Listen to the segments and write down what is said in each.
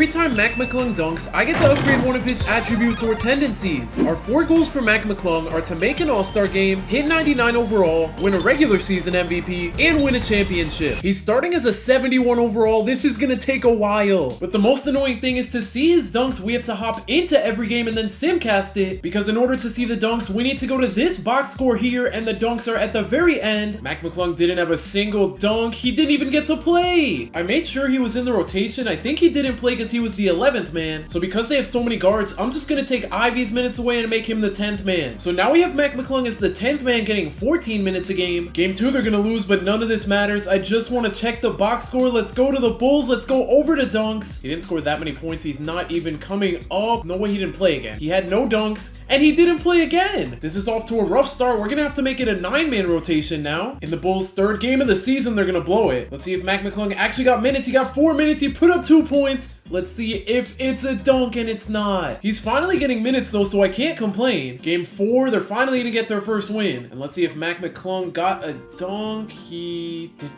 Every time Mac McClung dunks, I get to upgrade one of his attributes or tendencies. Our 4 goals for Mac McClung are to make an all-star game, hit 99 overall, win a regular season MVP, and win a championship. He's starting as a 71 overall. This is gonna take a while. But the most annoying thing is to see his dunks, we have to hop into every game and then simcast it, because in order to see the dunks, we need to go to this box score here, and the dunks are at the very end. Mac McClung didn't have a single dunk. He didn't even get to play. I made sure he was in the rotation. I think he didn't play because he was the 11th man. So because they have so many guards, I'm just gonna take Ivy's minutes away and make him the 10th man. So now we have Mac McClung as the 10th man getting 14 minutes a game. Game 2 they're gonna lose, but none of this matters. I just want to check the box score. Let's go to the Bulls. Let's go over to dunks. He didn't score that many points. He's not even coming up. No way he didn't play again. He had no dunks and he didn't play again. This is off to a rough start. We're gonna have to make it a 9-man rotation now. In the Bulls' 3rd game of the season, they're gonna blow it. Let's see if Mac McClung actually got minutes. He got 4 minutes. He put up 2 points. Let's see if it's a dunk, and it's not. He's finally getting minutes though, so I can't complain. Game 4, they're finally gonna get their first win. And let's see if Mac McClung got a dunk.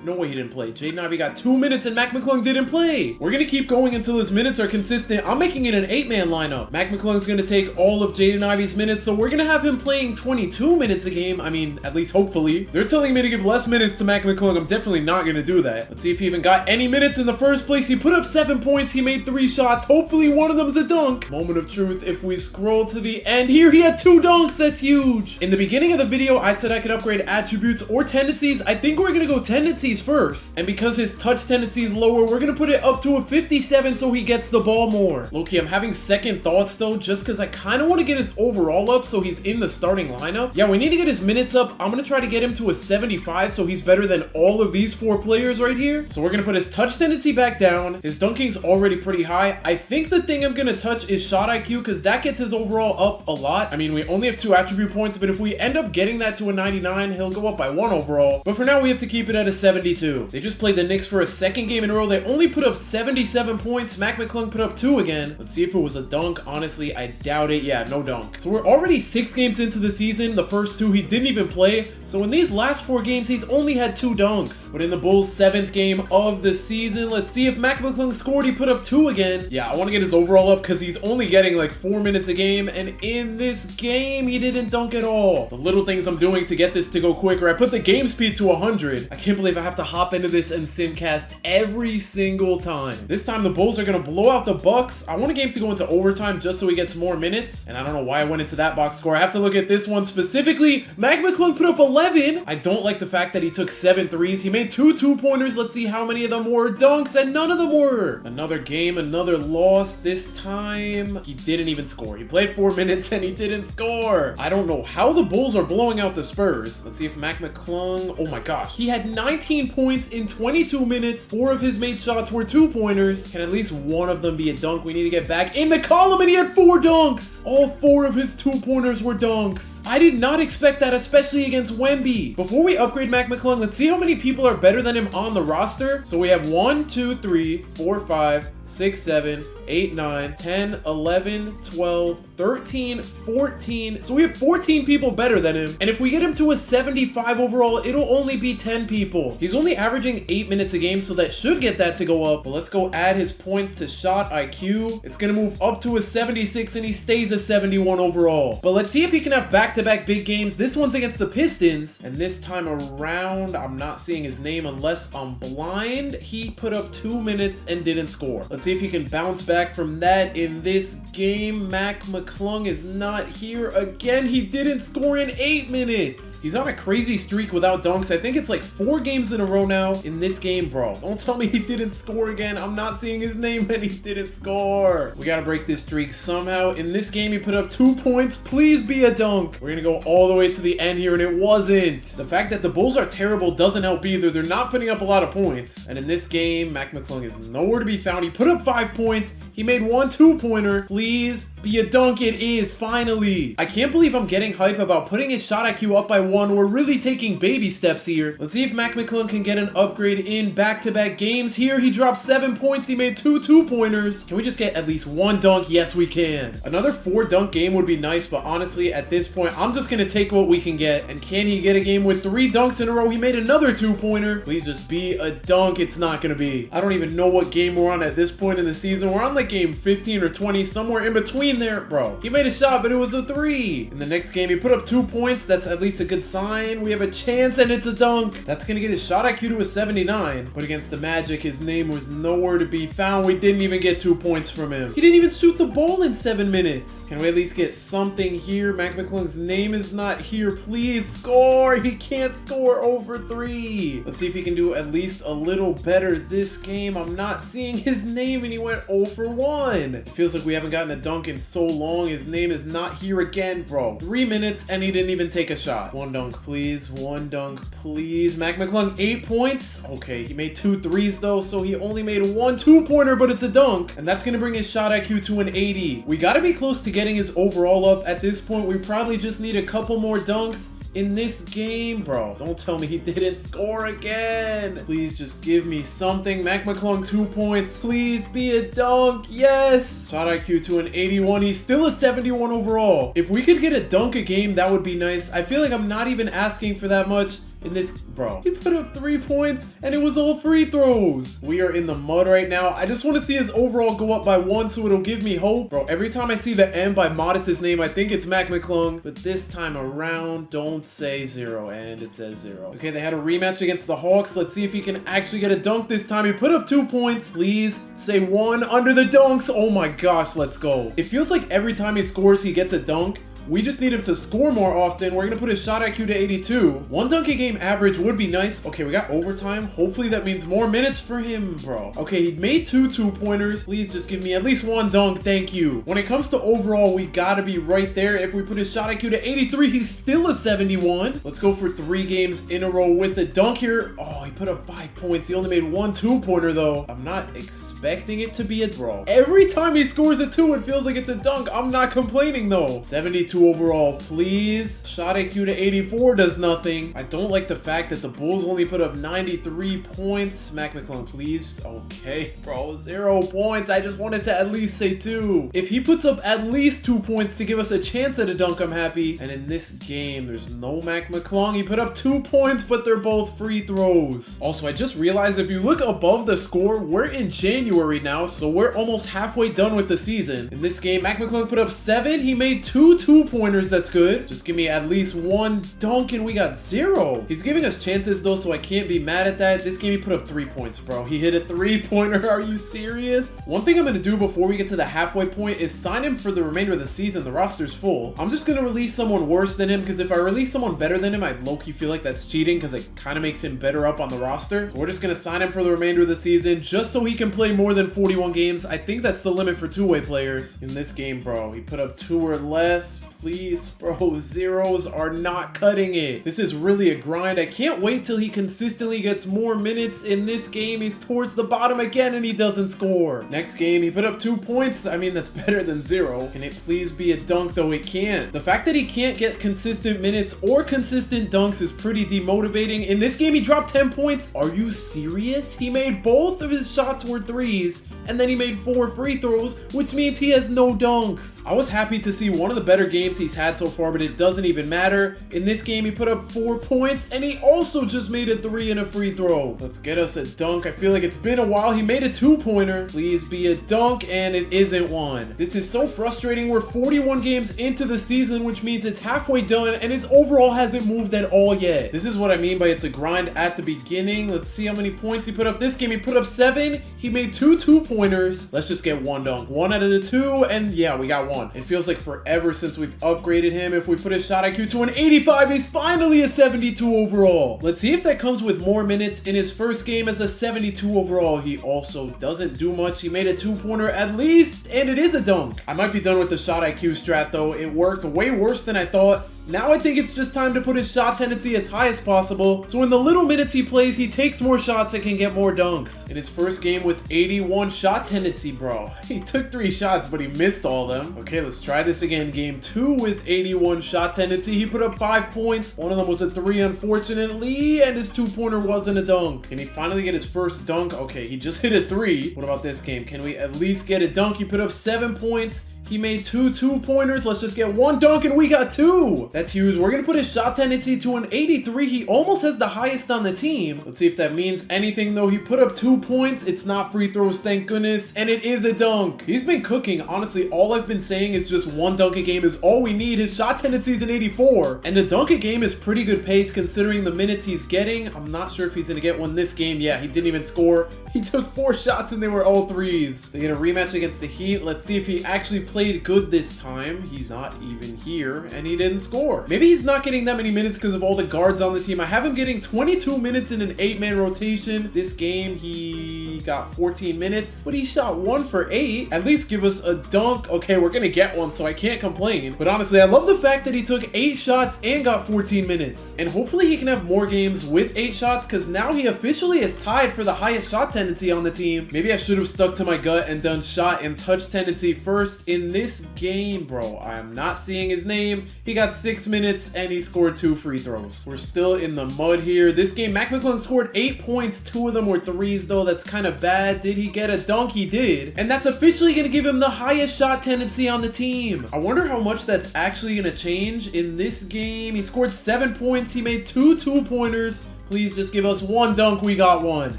No way he didn't play. Jaden Ivey got 2 minutes and Mac McClung didn't play. We're gonna keep going until his minutes are consistent. I'm making it an 8-man lineup. Mac McClung's gonna take all of Jaden Ivey's minutes, so we're gonna have him playing 22 minutes a game. I mean, at least hopefully. They're telling me to give less minutes to Mac McClung. I'm definitely not gonna do that. Let's see if he even got any minutes in the first place. He put up 7 points. He made 3 shots. Hopefully one of them is a dunk. Moment of truth. If we scroll to the end here, he had 2 dunks. That's huge. In the beginning of the video, I said I could upgrade attributes or tendencies. I think we're gonna go tendencies first. And because his touch tendency is lower, we're gonna put it up to a 57 so he gets the ball more. Low-key, I'm having second thoughts though, just because I kind of want to get his overall up so he's in the starting lineup. Yeah, we need to get his minutes up. I'm gonna try to get him to a 75 so he's better than all of these 4 players right here. So we're gonna put his touch tendency back down. His dunking's already pretty high. I think the thing I'm gonna touch is shot IQ because that gets his overall up a lot. I mean, we only have 2 attribute points, but if we end up getting that to a 99, he'll go up by 1 overall. But for now, we have to keep it at a 72. They just played the Knicks for a 2nd game in a row. They only put up 77 points. Mac McClung put up 2 again. Let's see if it was a dunk. Honestly, I doubt it. Yeah, no dunk. So we're already 6 games into the season. The first 2 he didn't even play. So in these last 4 games, he's only had 2 dunks. But in the Bulls' 7th game of the season, let's see if Mac McClung scored. He put up 2 again. Yeah, I want to get his overall up because he's only getting like 4 minutes a game, and in this game he didn't dunk at all. The little things I'm doing to get this to go quicker. I put the game speed to 100. I can't believe I have to hop into this and simcast every single time. This time the Bulls are gonna blow out the Bucks. I want a game to go into overtime just so he gets more minutes, and I don't know why I went into that box score. I have to look at this one specifically. Mac McClung put up 11. I don't like the fact that he took 7 threes. He made 2 2-pointers. Let's see how many of them were dunks, and none of them were. Another game, another loss. This time he didn't even score. He played 4 minutes and he didn't score. I don't know how the Bulls are blowing out the Spurs. Let's see if Mac McClung, oh my gosh, he had 19 points in 22 minutes. 4 of his made shots were 2-pointers. Can at least one of them be a dunk? We need to get back in the column, and he had 4 dunks. All 4 of his 2-pointers were dunks. I did not expect that, especially against Wemby. Before we upgrade Mac McClung, let's see how many people are better than him on the roster. So we have 1, 2, 3, 4, 5, 6, 7, 8, 9, 10, 11, 12, 13, 14. So we have 14 people better than him. And if we get him to a 75 overall, it'll only be 10 people. He's only averaging 8 minutes a game, so that should get that to go up. But let's go add his points to shot IQ. It's gonna move up to a 76 and he stays a 71 overall. But let's see if he can have back-to-back big games. This one's against the Pistons. And this time around, I'm not seeing his name unless I'm blind. He put up 2 minutes and didn't score. Let's see if he can bounce back from that in this game. Mac McClung is not here again. He didn't score in 8 minutes. He's on a crazy streak without dunks. I think it's like 4 games in a row now in this game, bro. Don't tell me he didn't score again. I'm not seeing his name and he didn't score. We gotta break this streak somehow. In this game, he put up 2 points. Please be a dunk. We're gonna go all the way to the end here, and it wasn't. The fact that the Bulls are terrible doesn't help either. They're not putting up a lot of points. And in this game, Mac McClung is nowhere to be found. He put up 5 points. He made 1 2-pointer. Please be a dunk. It is, finally. I can't believe I'm getting hype about putting his shot IQ up by 1. We're really taking baby steps here. Let's see if Mac McClung can get an upgrade in back-to-back games. Here, he dropped 7 points. He made 2 2-pointers. Can we just get at least 1 dunk? Yes, we can. Another 4-dunk game would be nice, but honestly, at this point, I'm just gonna take what we can get. And can he get a game with 3 dunks in a row? He made another 2-pointer. Please just be a dunk. It's not gonna be. I don't even know what game we're on at this point in the season. We're on like like game 15 or 20, somewhere in between there. Bro, he made a shot, but it was a 3. In the next game, he put up 2 points. That's at least a good sign. We have a chance, and it's a dunk. That's gonna get his shot IQ to a 79. But against the Magic, his name was nowhere to be found. We didn't even get 2 points from him. He didn't even shoot the ball in 7 minutes. Can we at least get something here? Mac McClung's name is not here. Please score. He can't score over 3. Let's see if he can do at least a little better this game. I'm not seeing his name, and he went 0 for 1. It feels like we haven't gotten a dunk in so long. His name is not here again, bro. 3 minutes, and he didn't even take a shot. 1 dunk, please. 1 dunk, please. Mac McClung, 8 points. Okay, he made 2 threes, though, so he only made 1 2-pointer, but it's a dunk. And that's going to bring his shot IQ to an 80. We got to be close to getting his overall up. At this point, we probably just need a couple more dunks in this game, bro. Don't tell me he didn't score again. Please just give me something. Mac McClung, 2 points. Please be a dunk. Yes. Shot IQ to an 81. He's still a 71 overall. If we could get a dunk a game, that would be nice. I feel like I'm not even asking for that much in this, bro. He put up 3 points and it was all free throws. We are in the mud right now. I just want to see his overall go up by 1 so it'll give me hope. Bro, every time I see the M by Modest's name, I think it's Mac McClung, but this time around, don't say 0, and it says 0. Okay, they had a rematch against the Hawks. Let's see if he can actually get a dunk this time. He put up 2 points. Please say 1 under the dunks. Oh my gosh, let's go. It feels like every time he scores, he gets a dunk. We just need him to score more often. We're going to put his shot IQ to 82. 1 dunk a game average would be nice. Okay, we got overtime. Hopefully that means more minutes for him, bro. Okay, he made 2 2-pointers. Please just give me at least 1 dunk. Thank you. When it comes to overall, we got to be right there. If we put his shot IQ to 83, he's still a 71. Let's go for 3 games in a row with a dunk here. Oh, he put up 5 points. He only made 1 2-pointer, though. I'm not expecting it to be a bro. Every time he scores a 2, it feels like it's a dunk. I'm not complaining, though. 72 overall, please. Shot IQ to 84 does nothing. I don't like the fact that the Bulls only put up 93 points. Mac McClung, please. Okay, bro, 0 points. I just wanted to at least say 2. If he puts up at least 2 points to give us a chance at a dunk, I'm happy. And in this game, there's no Mac McClung. He put up 2 points, but they're both free throws. Also, I just realized if you look above the score, we're in January now, so we're almost halfway done with the season. In this game, Mac McClung put up 7. He made 2 2-pointers. That's good. Just give me at least 1 dunk, and we got 0. He's giving us chances, though, so I can't be mad at that. This game, he put up 3 points, bro. He hit a 3-pointer. Are you serious? One thing I'm going to do before we get to the halfway point is sign him for the remainder of the season. The roster's full. I'm just going to release someone worse than him, because if I release someone better than him, I low-key feel like that's cheating, because it kind of makes him better up on the roster. So we're just going to sign him for the remainder of the season, just so he can play more than 41 games. I think that's the limit for two-way players. In this game, bro, he put up 2 or less. Please, bro, zeros are not cutting it. This is really a grind. I can't wait till he consistently gets more minutes. In this game, he's towards the bottom again and he doesn't score. Next game, he put up 2 points. I mean, that's better than 0. Can it please be a dunk, though? It can't. The fact that he can't get consistent minutes or consistent dunks is pretty demotivating. In this game, he dropped 10 points. Are you serious? He made both of his shots were threes, and then he made 4 free throws, which means he has no dunks. I was happy to see one of the better games he's had so far, but it doesn't even matter. In this game, he put up 4 points, and he also just made a 3 and a free throw. Let's get us a dunk. I feel like it's been a while. He made a 2-pointer. Please be a dunk, and it isn't one. This is so frustrating. We're 41 games into the season, which means it's halfway done, and his overall hasn't moved at all yet. This is what I mean by it's a grind at the beginning. Let's see how many points he put up this game. He put up 7. He made 2 2-pointers. Let's just get 1 dunk. 1 out of the 2, and yeah, we got 1. It feels like forever since we've upgraded him. If we put his shot IQ to an 85, he's finally a 72 overall. Let's see if that comes with more minutes. In his first game as a 72 overall, he also doesn't do much. He made a 2-pointer at least, and it is a dunk. I might be done with the shot IQ strat, though. It worked way worse than I thought. Now I think it's just time to put his shot tendency as high as possible, so in the little minutes he plays, he takes more shots and can get more dunks. In his first game with 81 shot tendency, bro. He took 3 shots, but he missed all of them. Okay, let's try this again. Game 2 with 81 shot tendency. He put up 5 points. One of them was a 3, unfortunately, and his 2-pointer wasn't a dunk. Can he finally get his first dunk? Okay, he just hit a 3. What about this game? Can we at least get a dunk? He put up 7 points. He made two 2-pointers. Let's just get one dunk and we got 2. That's huge. We're going to put his shot tendency to an 83. He almost has the highest on the team. Let's see if that means anything though. He put up 2 points. It's not free throws, thank goodness. And it is a dunk. He's been cooking. Honestly, all I've been saying is just one dunk a game is all we need. His shot tendency is an 84. And the dunk a game is pretty good pace considering the minutes he's getting. I'm not sure if he's going to get one this game. Yeah, he didn't even score. He took 4 shots and they were all 3s. They get a rematch against the Heat. Let's see if he actually played good this time. He's not even here and he didn't score. Maybe he's not getting that many minutes because of all the guards on the team. I have him getting 22 minutes in an 8-man rotation. This game, he got 14 minutes, but he shot 1 for 8. At least give us a dunk. Okay, we're going to get one, so I can't complain. But honestly, I love the fact that he took 8 shots and got 14 minutes. And hopefully he can have more games with 8 shots because now he officially is tied for the highest shot tendency on the team. Maybe I should have stuck to my gut and done shot and touch tendency first in this game, bro. I am not seeing his name. He got 6 minutes and he scored 2 free throws. We're still in the mud here. This game, Mac McClung scored 8 points. 2 of them were 3s though. That's kind of bad. Did he get a dunk? He did. And that's officially going to give him the highest shot tendency on the team. I wonder how much that's actually going to change in this game. He scored 7 points. He made 2 2-pointers. Please just give us one dunk. We got one.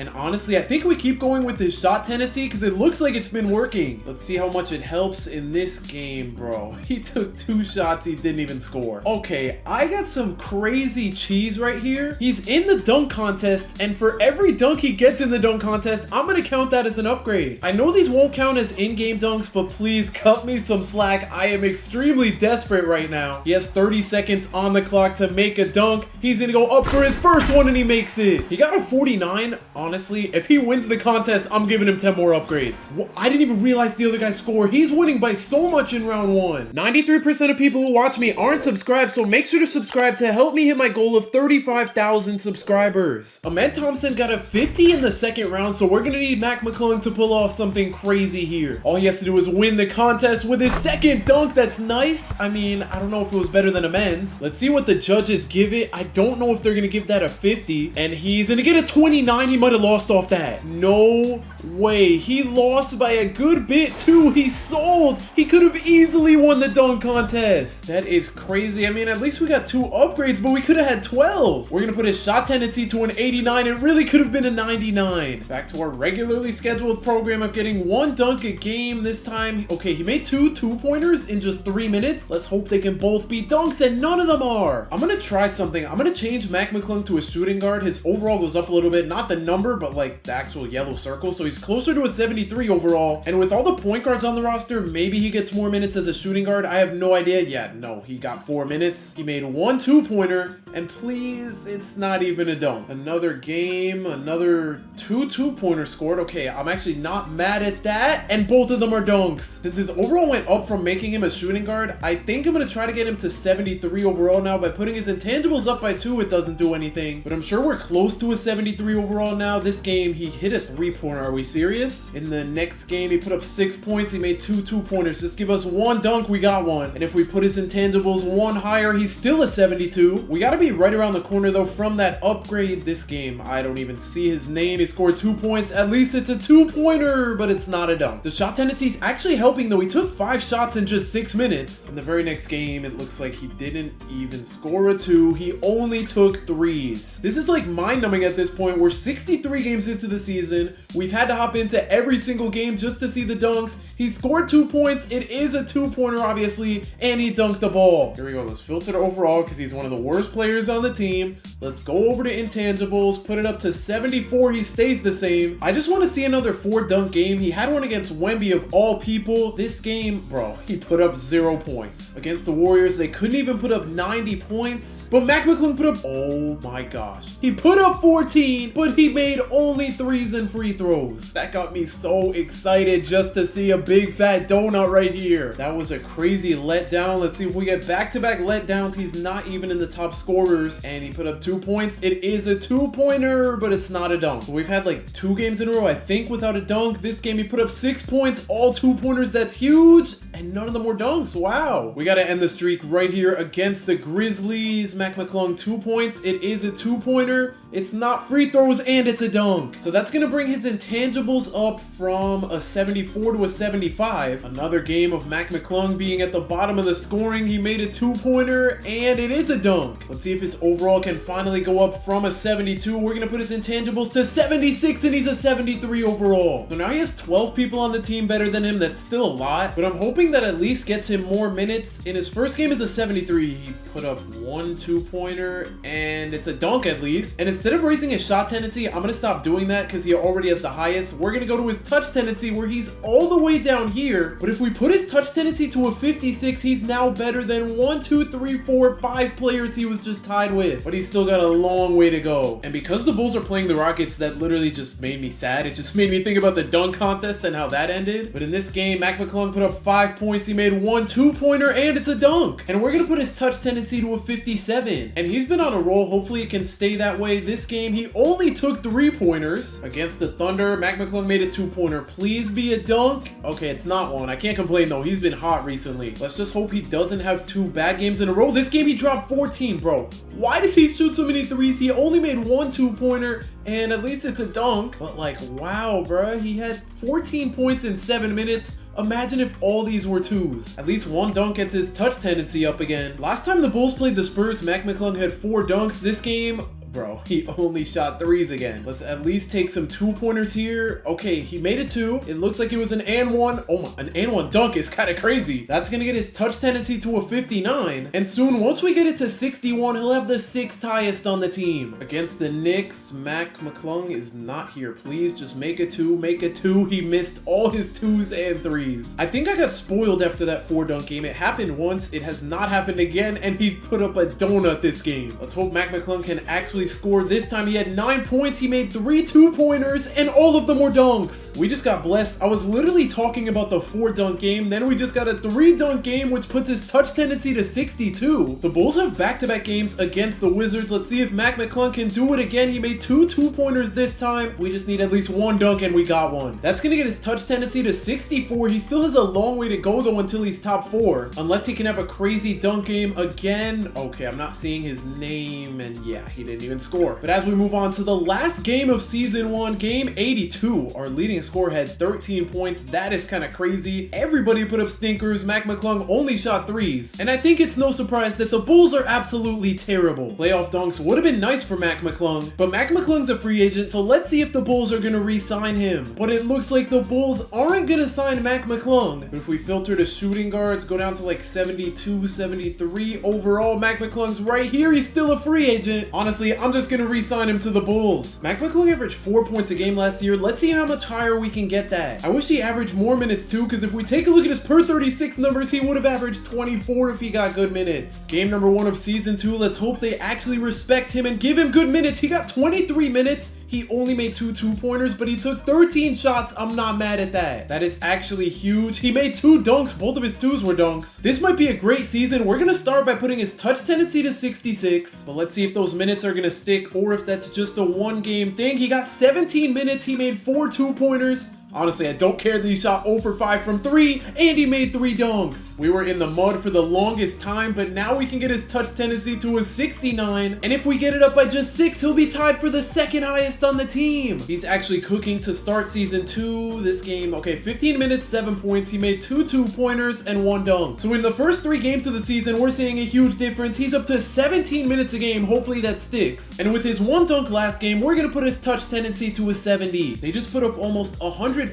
And honestly, I think we keep going with this shot tendency because it looks like it's been working. Let's see how much it helps in this game, bro. He took 2 shots. He didn't even score. Okay, I got some crazy cheese right here. He's in the dunk contest, and for every dunk he gets in the dunk contest, I'm going to count that as an upgrade. I know these won't count as in-game dunks, but please cut me some slack. I am extremely desperate right now. He has 30 seconds on the clock to make a dunk. He's going to go up for his first one, and he makes it. He got a 49. Honestly, if he wins the contest, I'm giving him 10 more upgrades. I didn't even realize the other guy scored. He's winning by so much in round 1. 93% of people who watch me aren't subscribed, so make sure to subscribe to help me hit my goal of 35,000 subscribers. Ahmed Thompson got a 50 in the second round, so we're gonna need Mac McClung to pull off something crazy here. All he has to do is win the contest with his second dunk. That's nice. I mean, I don't know if it was better than Ahmed's. Let's see what the judges give it. I don't know if they're gonna give that a 50. And he's gonna get a 29. He might have lost off that. No way. He lost by a good bit too. He sold. He could have easily won the dunk contest. That is crazy. I mean, at least we got 2 upgrades, but we could have had 12. We're gonna put his shot tendency to an 89. It really could have been a 99. Back to our regularly scheduled program of getting 1 dunk a game this time. Okay, he made 2 2-pointers in just 3 minutes. Let's hope they can both be dunks, and none of them are. I'm gonna try something. I'm gonna change Mac McClung to a shooting guard. His overall goes up a little bit, not the number, but like the actual yellow circle. So he's closer to a 73 overall. And with all the point guards on the roster, maybe he gets more minutes as a shooting guard. I have no idea. Yeah, no, he got 4 minutes. He made 1 2-pointer, and please, it's not even a dunk. Another game, another 2 2-pointers scored. Okay, I'm actually not mad at that. And both of them are dunks. Since his overall went up from making him a shooting guard, I think I'm gonna try to get him to 73 overall now. By putting his intangibles up by 2, it doesn't do anything, but I'm sure we're close to a 73 overall now. This game, he hit a 3-pointer. Are we serious? In the next game, he put up 6 points. He made 2 2-pointers. Just give us 1 dunk. We got 1. And if we put his intangibles 1 higher, he's still a 72. We got to be right around the corner, though, from that upgrade. This game, I don't even see his name. He scored 2 points. At least it's a 2-pointer, but it's not a dunk. The shot tendency is actually helping, though. He took 5 shots in just 6 minutes. In the very next game, it looks like he didn't even score a 2. He only took 3s. This is like mind-numbing at this point. We're 63 games into the season. We've had to hop into every single game just to see the dunks. He scored 2 points. It is a 2-pointer, obviously, and he dunked the ball. Here we go. Let's filter to overall because he's one of the worst players on the team. Let's go over to intangibles, put it up to 74. He stays the same. I just want to see another 4-dunk game. He had one against Wemby of all people. This game, bro, he put up 0 points. Against the Warriors, they couldn't even put up 90 points. But Mac McClung put up, oh my gosh. He put up 14, but he made only 3s and free throws. That got me so excited just to see a big fat donut right here. That was a crazy letdown. Let's see if we get back-to-back letdowns. He's not even in the top scorers, and he put up 2 points. It is a 2-pointer, but it's not a dunk. We've had like 2 games in a row, I think, without a dunk. This game, he put up 6 points, all 2-pointers. That's huge, and none of them were dunks. Wow. We got to end the streak right here against the Grizzlies. Mac McClung, 2 points. It is a 2-pointer. It's not free throws, and it's a dunk. So that's gonna bring his intangibles up from a 74 to a 75. Another game of Mac McClung being at the bottom of the scoring. He made a 2-pointer, and it is a dunk. Let's see if his overall can finally go up from a 72. We're gonna put his intangibles to 76, and he's a 73 overall. So now he has 12 people on the team better than him. That's still a lot, but I'm hoping that at least gets him more minutes. In his first game as a 73, he put up 1 2-pointer, and it's a dunk at least. And instead of raising his shot tendency, I'm gonna stop doing that because he already has the highest. We're gonna go to his touch tendency where he's all the way down here. But if we put his touch tendency to a 56, he's now better than 1, 2, 3, 4, 5 players he was just tied with. But he's still got a long way to go. And because the Bulls are playing the Rockets, that literally just made me sad. It just made me think about the dunk contest and how that ended. But in this game, Mac McClung put up 5 points. He made 1 2-pointer, and it's a dunk. And we're gonna put his touch tendency to a 57. And he's been on a roll. Hopefully it can stay that way. This game, he only took 3-pointers against the Thunder. Mac McClung made a 2-pointer. Please be a dunk. Okay, it's not one. I can't complain though. He's been hot recently. Let's just hope he doesn't have 2 bad games in a row. This game, he dropped 14, bro. Why does he shoot so many threes? He only made 1 2-pointer, and at least it's a dunk. But like, wow, bro. He had 14 points in 7 minutes. Imagine if all these were 2s. At least 1 dunk gets his touch tendency up again. Last time the Bulls played the Spurs, Mac McClung had 4 dunks. This game, bro, he only shot 3s again. Let's at least take some 2-pointers here. Okay, he made a 2. It looked like it was an and 1. Oh my, an and 1 dunk is kind of crazy. That's gonna get his touch tendency to a 59. And soon, once we get it to 61, he'll have the 6th highest on the team. Against the Knicks, Mac McClung is not here. Please just make a 2, make a 2. He missed all his 2s and 3s. I think I got spoiled after that 4 dunk game. It happened once, it has not happened again, and he put up a donut this game. Let's hope Mac McClung can actually score. This time he had 9 points, he made 3 2-pointers, and all of them were dunks. We just got blessed. I was literally talking about the 4 dunk game, then we just got a 3 dunk game, which puts his touch tendency to 62. The Bulls have back-to-back games against the Wizards. Let's see if Mac McClung can do it again. He made 2 2-pointers this time. We just need at least 1 dunk, and we got one. That's gonna get his touch tendency to 64. He still has a long way to go though until he's top 4, unless he can have a crazy dunk game again. Okay, I'm not seeing his name, and yeah, he didn't even score. But as we move on to the last game of season 1, game 82, our leading scorer had 13 points. That is kind of crazy. Everybody put up stinkers. Mac McClung only shot 3s, and I think it's no surprise that the Bulls are absolutely terrible. Playoff dunks would have been nice for Mac McClung, but Mac McClung's a free agent, so let's see if the Bulls are gonna re-sign him. But it looks like the Bulls aren't gonna sign Mac McClung. But if we filter to shooting guards, go down to like 72, 73 overall, Mac McClung's right here. He's still a free agent. Honestly, I'm just gonna re-sign him to the Bulls. Mac McClung averaged 4 points a game last year. Let's see how much higher we can get that. I wish he averaged more minutes too, because if we take a look at his per 36 numbers, he would have averaged 24 if he got good minutes. Game number 1 of season 2. Let's hope they actually respect him and give him good minutes. He got 23 minutes. He only made 2 2-pointers, but he took 13 shots. I'm not mad at that. That is actually huge. He made 2 dunks. Both of his 2s were dunks. This might be a great season. We're gonna start by putting his touch tendency to 66, but let's see if those minutes are gonna stick or if that's just a 1-game thing. He got 17 minutes. He made 4 2-pointers. Honestly, I don't care that he shot 0 for 5 from 3, and he made 3 dunks. We were in the mud for the longest time, but now we can get his touch tendency to a 69, and if we get it up by just 6, he'll be tied for the 2nd highest on the team. He's actually cooking to start season 2. This game, okay, 15 minutes, 7 points. He made 2 2-pointers and 1 dunk. So in the first 3 games of the season, we're seeing a huge difference. He's up to 17 minutes a game. Hopefully that sticks. And with his 1 dunk last game, we're gonna put his touch tendency to a 70. They just put up almost 150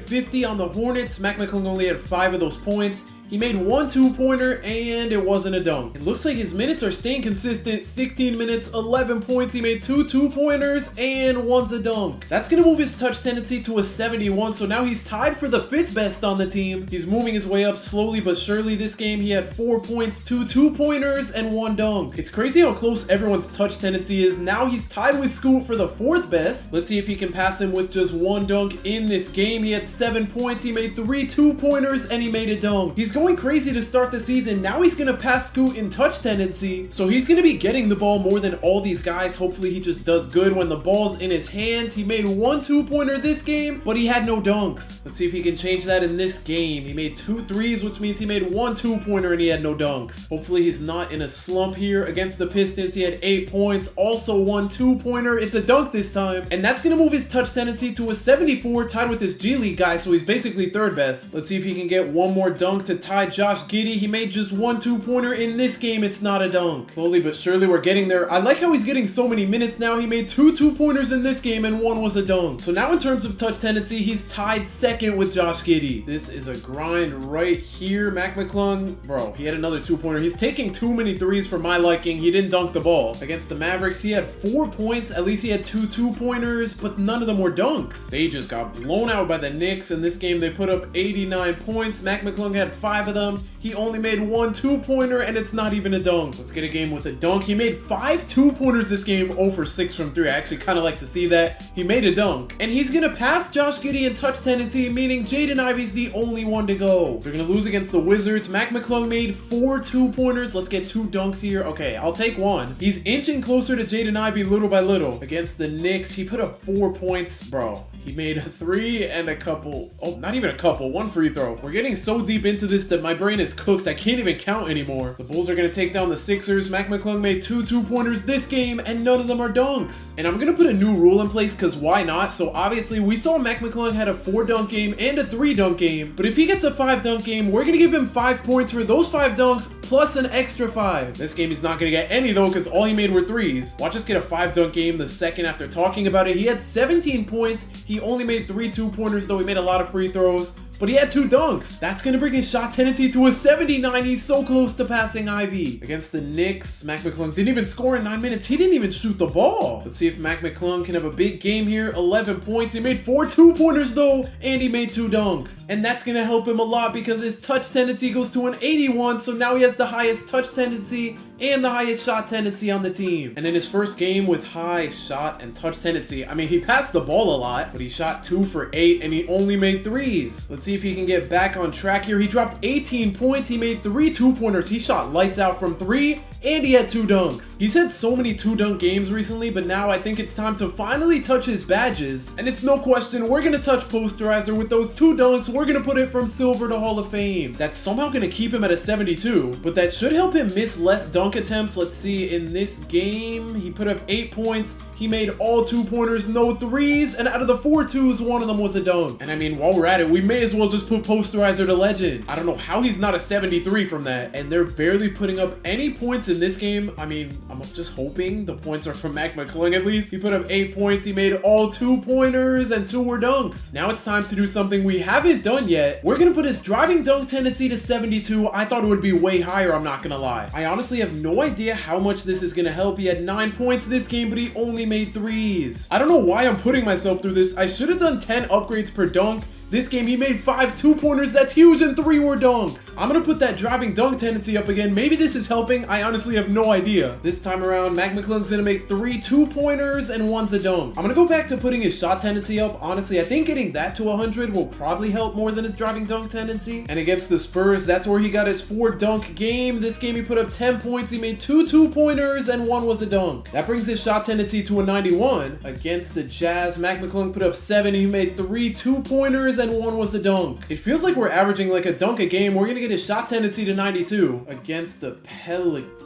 on the Hornets. Mac McClung only had 5 of those points. He made 1 2-pointer, and it wasn't a dunk. It looks like his minutes are staying consistent. 16 minutes, 11 points. He made 2 2-pointers, and 1's a dunk. That's gonna move his touch tendency to a 71, so now he's tied for the 5th best on the team. He's moving his way up slowly but surely. This game, he had 4 points, 2 2-pointers, and 1 dunk. It's crazy how close everyone's touch tendency is. Now he's tied with Scoot for the 4th best. Let's see if he can pass him with just 1 dunk in this game. He had 7 points. He made 3 2-pointers, and he made a dunk. He's going going crazy to start the season. Now he's gonna pass Scoot in touch tendency, so he's gonna be getting the ball more than all these guys. Hopefully he just does good when the ball's in his hands. He made 1 2-pointer this game, but he had no dunks. Let's see if he can change that in this game. He made 2 threes, which means he made 1 2-pointer and he had no dunks. Hopefully he's not in a slump here. Against the Pistons, he had 8 points, also 1 2-pointer. It's a dunk this time, and that's gonna move his touch tendency to a 74, tied with this G League guy, so he's basically third best. Let's see if he can get one more dunk to tie Josh Giddey. He made just 1 2-pointer in this game. It's not a dunk. Slowly but surely we're getting there. I like how he's getting so many minutes now. He made 2 2-pointers in this game and 1 was a dunk. So now in terms of touch tendency, he's tied second with Josh Giddey. This is a grind right here. Mac McClung, bro, he had another 2-pointer. He's taking too many threes for my liking. He didn't dunk the ball. Against the Mavericks, he had 4 points. At least he had 2 2-pointers, but none of them were dunks. They just got blown out by the Knicks. In this game, they put up 89 points. Mac McClung had 5 of them. He only made 1 2-pointer, and it's not even a dunk. Let's get a game with a dunk. He made 5 2-pointers this game, 0 for 6 from 3. I actually kind of like to see that. He made a dunk. And he's going to pass Josh Giddey in touch tendency, meaning Jaden Ivey's the only one to go. They're going to lose against the Wizards. Mac McClung made 4 2-pointers. Let's get 2 dunks here. Okay, I'll take 1. He's inching closer to Jaden Ivey little by little. Against the Knicks, he put up 4 points. Bro, he made a 3 and a couple. Oh, not even a couple. 1 free throw. We're getting so deep into this that my brain is cooked. I can't even count anymore. The Bulls are going to take down the Sixers. Mac McClung made 2 2-pointers this game, and none of them are dunks. And I'm going to put a new rule in place because why not? So obviously, we saw Mac McClung had a 4-dunk game and a 3-dunk game. But if he gets a 5-dunk game, we're going to give him 5 points for those 5 dunks plus an extra 5. This game he's not going to get any though because all he made were 3s. Watch us get a 5-dunk game the second after talking about it. He had 17 points. He only made 3 2-pointers though. He made a lot of free throws, but he had 2 dunks. That's going to bring his shot tendency to a 79. He's so close to passing Ivy. Against the Knicks, Mac McClung didn't even score in 9 minutes. He didn't even shoot the ball. Let's see if Mac McClung can have a big game here. 11 points. He made 4 2-pointers though, and he made 2 dunks. And that's going to help him a lot because his touch tendency goes to an 81. So now he has the highest touch tendency and the highest shot tendency on the team. And in his first game with high shot and touch tendency, I mean, he passed the ball a lot, but he shot 2 for 8 and he only made 3s. Let's see if he can get back on track here. He dropped 18 points. He made 3 2-pointers. He shot lights out from 3 and he had 2 dunks. He's had so many 2-dunk games recently, but now I think it's time to finally touch his badges. And it's no question, we're gonna touch Posterizer with those 2 dunks. We're gonna put it from silver to Hall of Fame. That's somehow gonna keep him at a 72, but that should help him miss less dunk attempts. Let's see, in this game, he put up 8 points. He made all 2-pointers, no 3s, and out of the 4 2s, 1 of them was a dunk. And I mean, while we're at it, we may as well just put Posterizer to legend. I don't know how he's not a 73 from that, and they're barely putting up any points in this game. I mean, I'm just hoping the points are from Mac McClung at least. He put up 8 points, he made all 2-pointers, and 2 were dunks. Now it's time to do something we haven't done yet. We're gonna put his driving dunk tendency to 72. I thought it would be way higher, I'm not gonna lie. I honestly have no idea how much this is gonna help. He had 9 points this game, but he only made 3s. I don't know why I'm putting myself through this. I should have done 10 upgrades per dunk. This game, he made 5 2-pointers. That's huge, and 3 were dunks. I'm gonna put that driving dunk tendency up again. Maybe this is helping. I honestly have no idea. This time around, Mac McClung's gonna make 3 2-pointers and 1's a dunk. I'm gonna go back to putting his shot tendency up. Honestly, I think getting that to 100 will probably help more than his driving dunk tendency. And against the Spurs, that's where he got his 4-dunk game. This game, he put up 10 points. He made 2 2-pointers and 1 was a dunk. That brings his shot tendency to a 91. Against the Jazz, Mac McClung put up 7. He made 3 2-pointers and 1 was a dunk. It feels like we're averaging like a dunk a game. We're gonna get his shot tendency to 92. Against the Pelicans.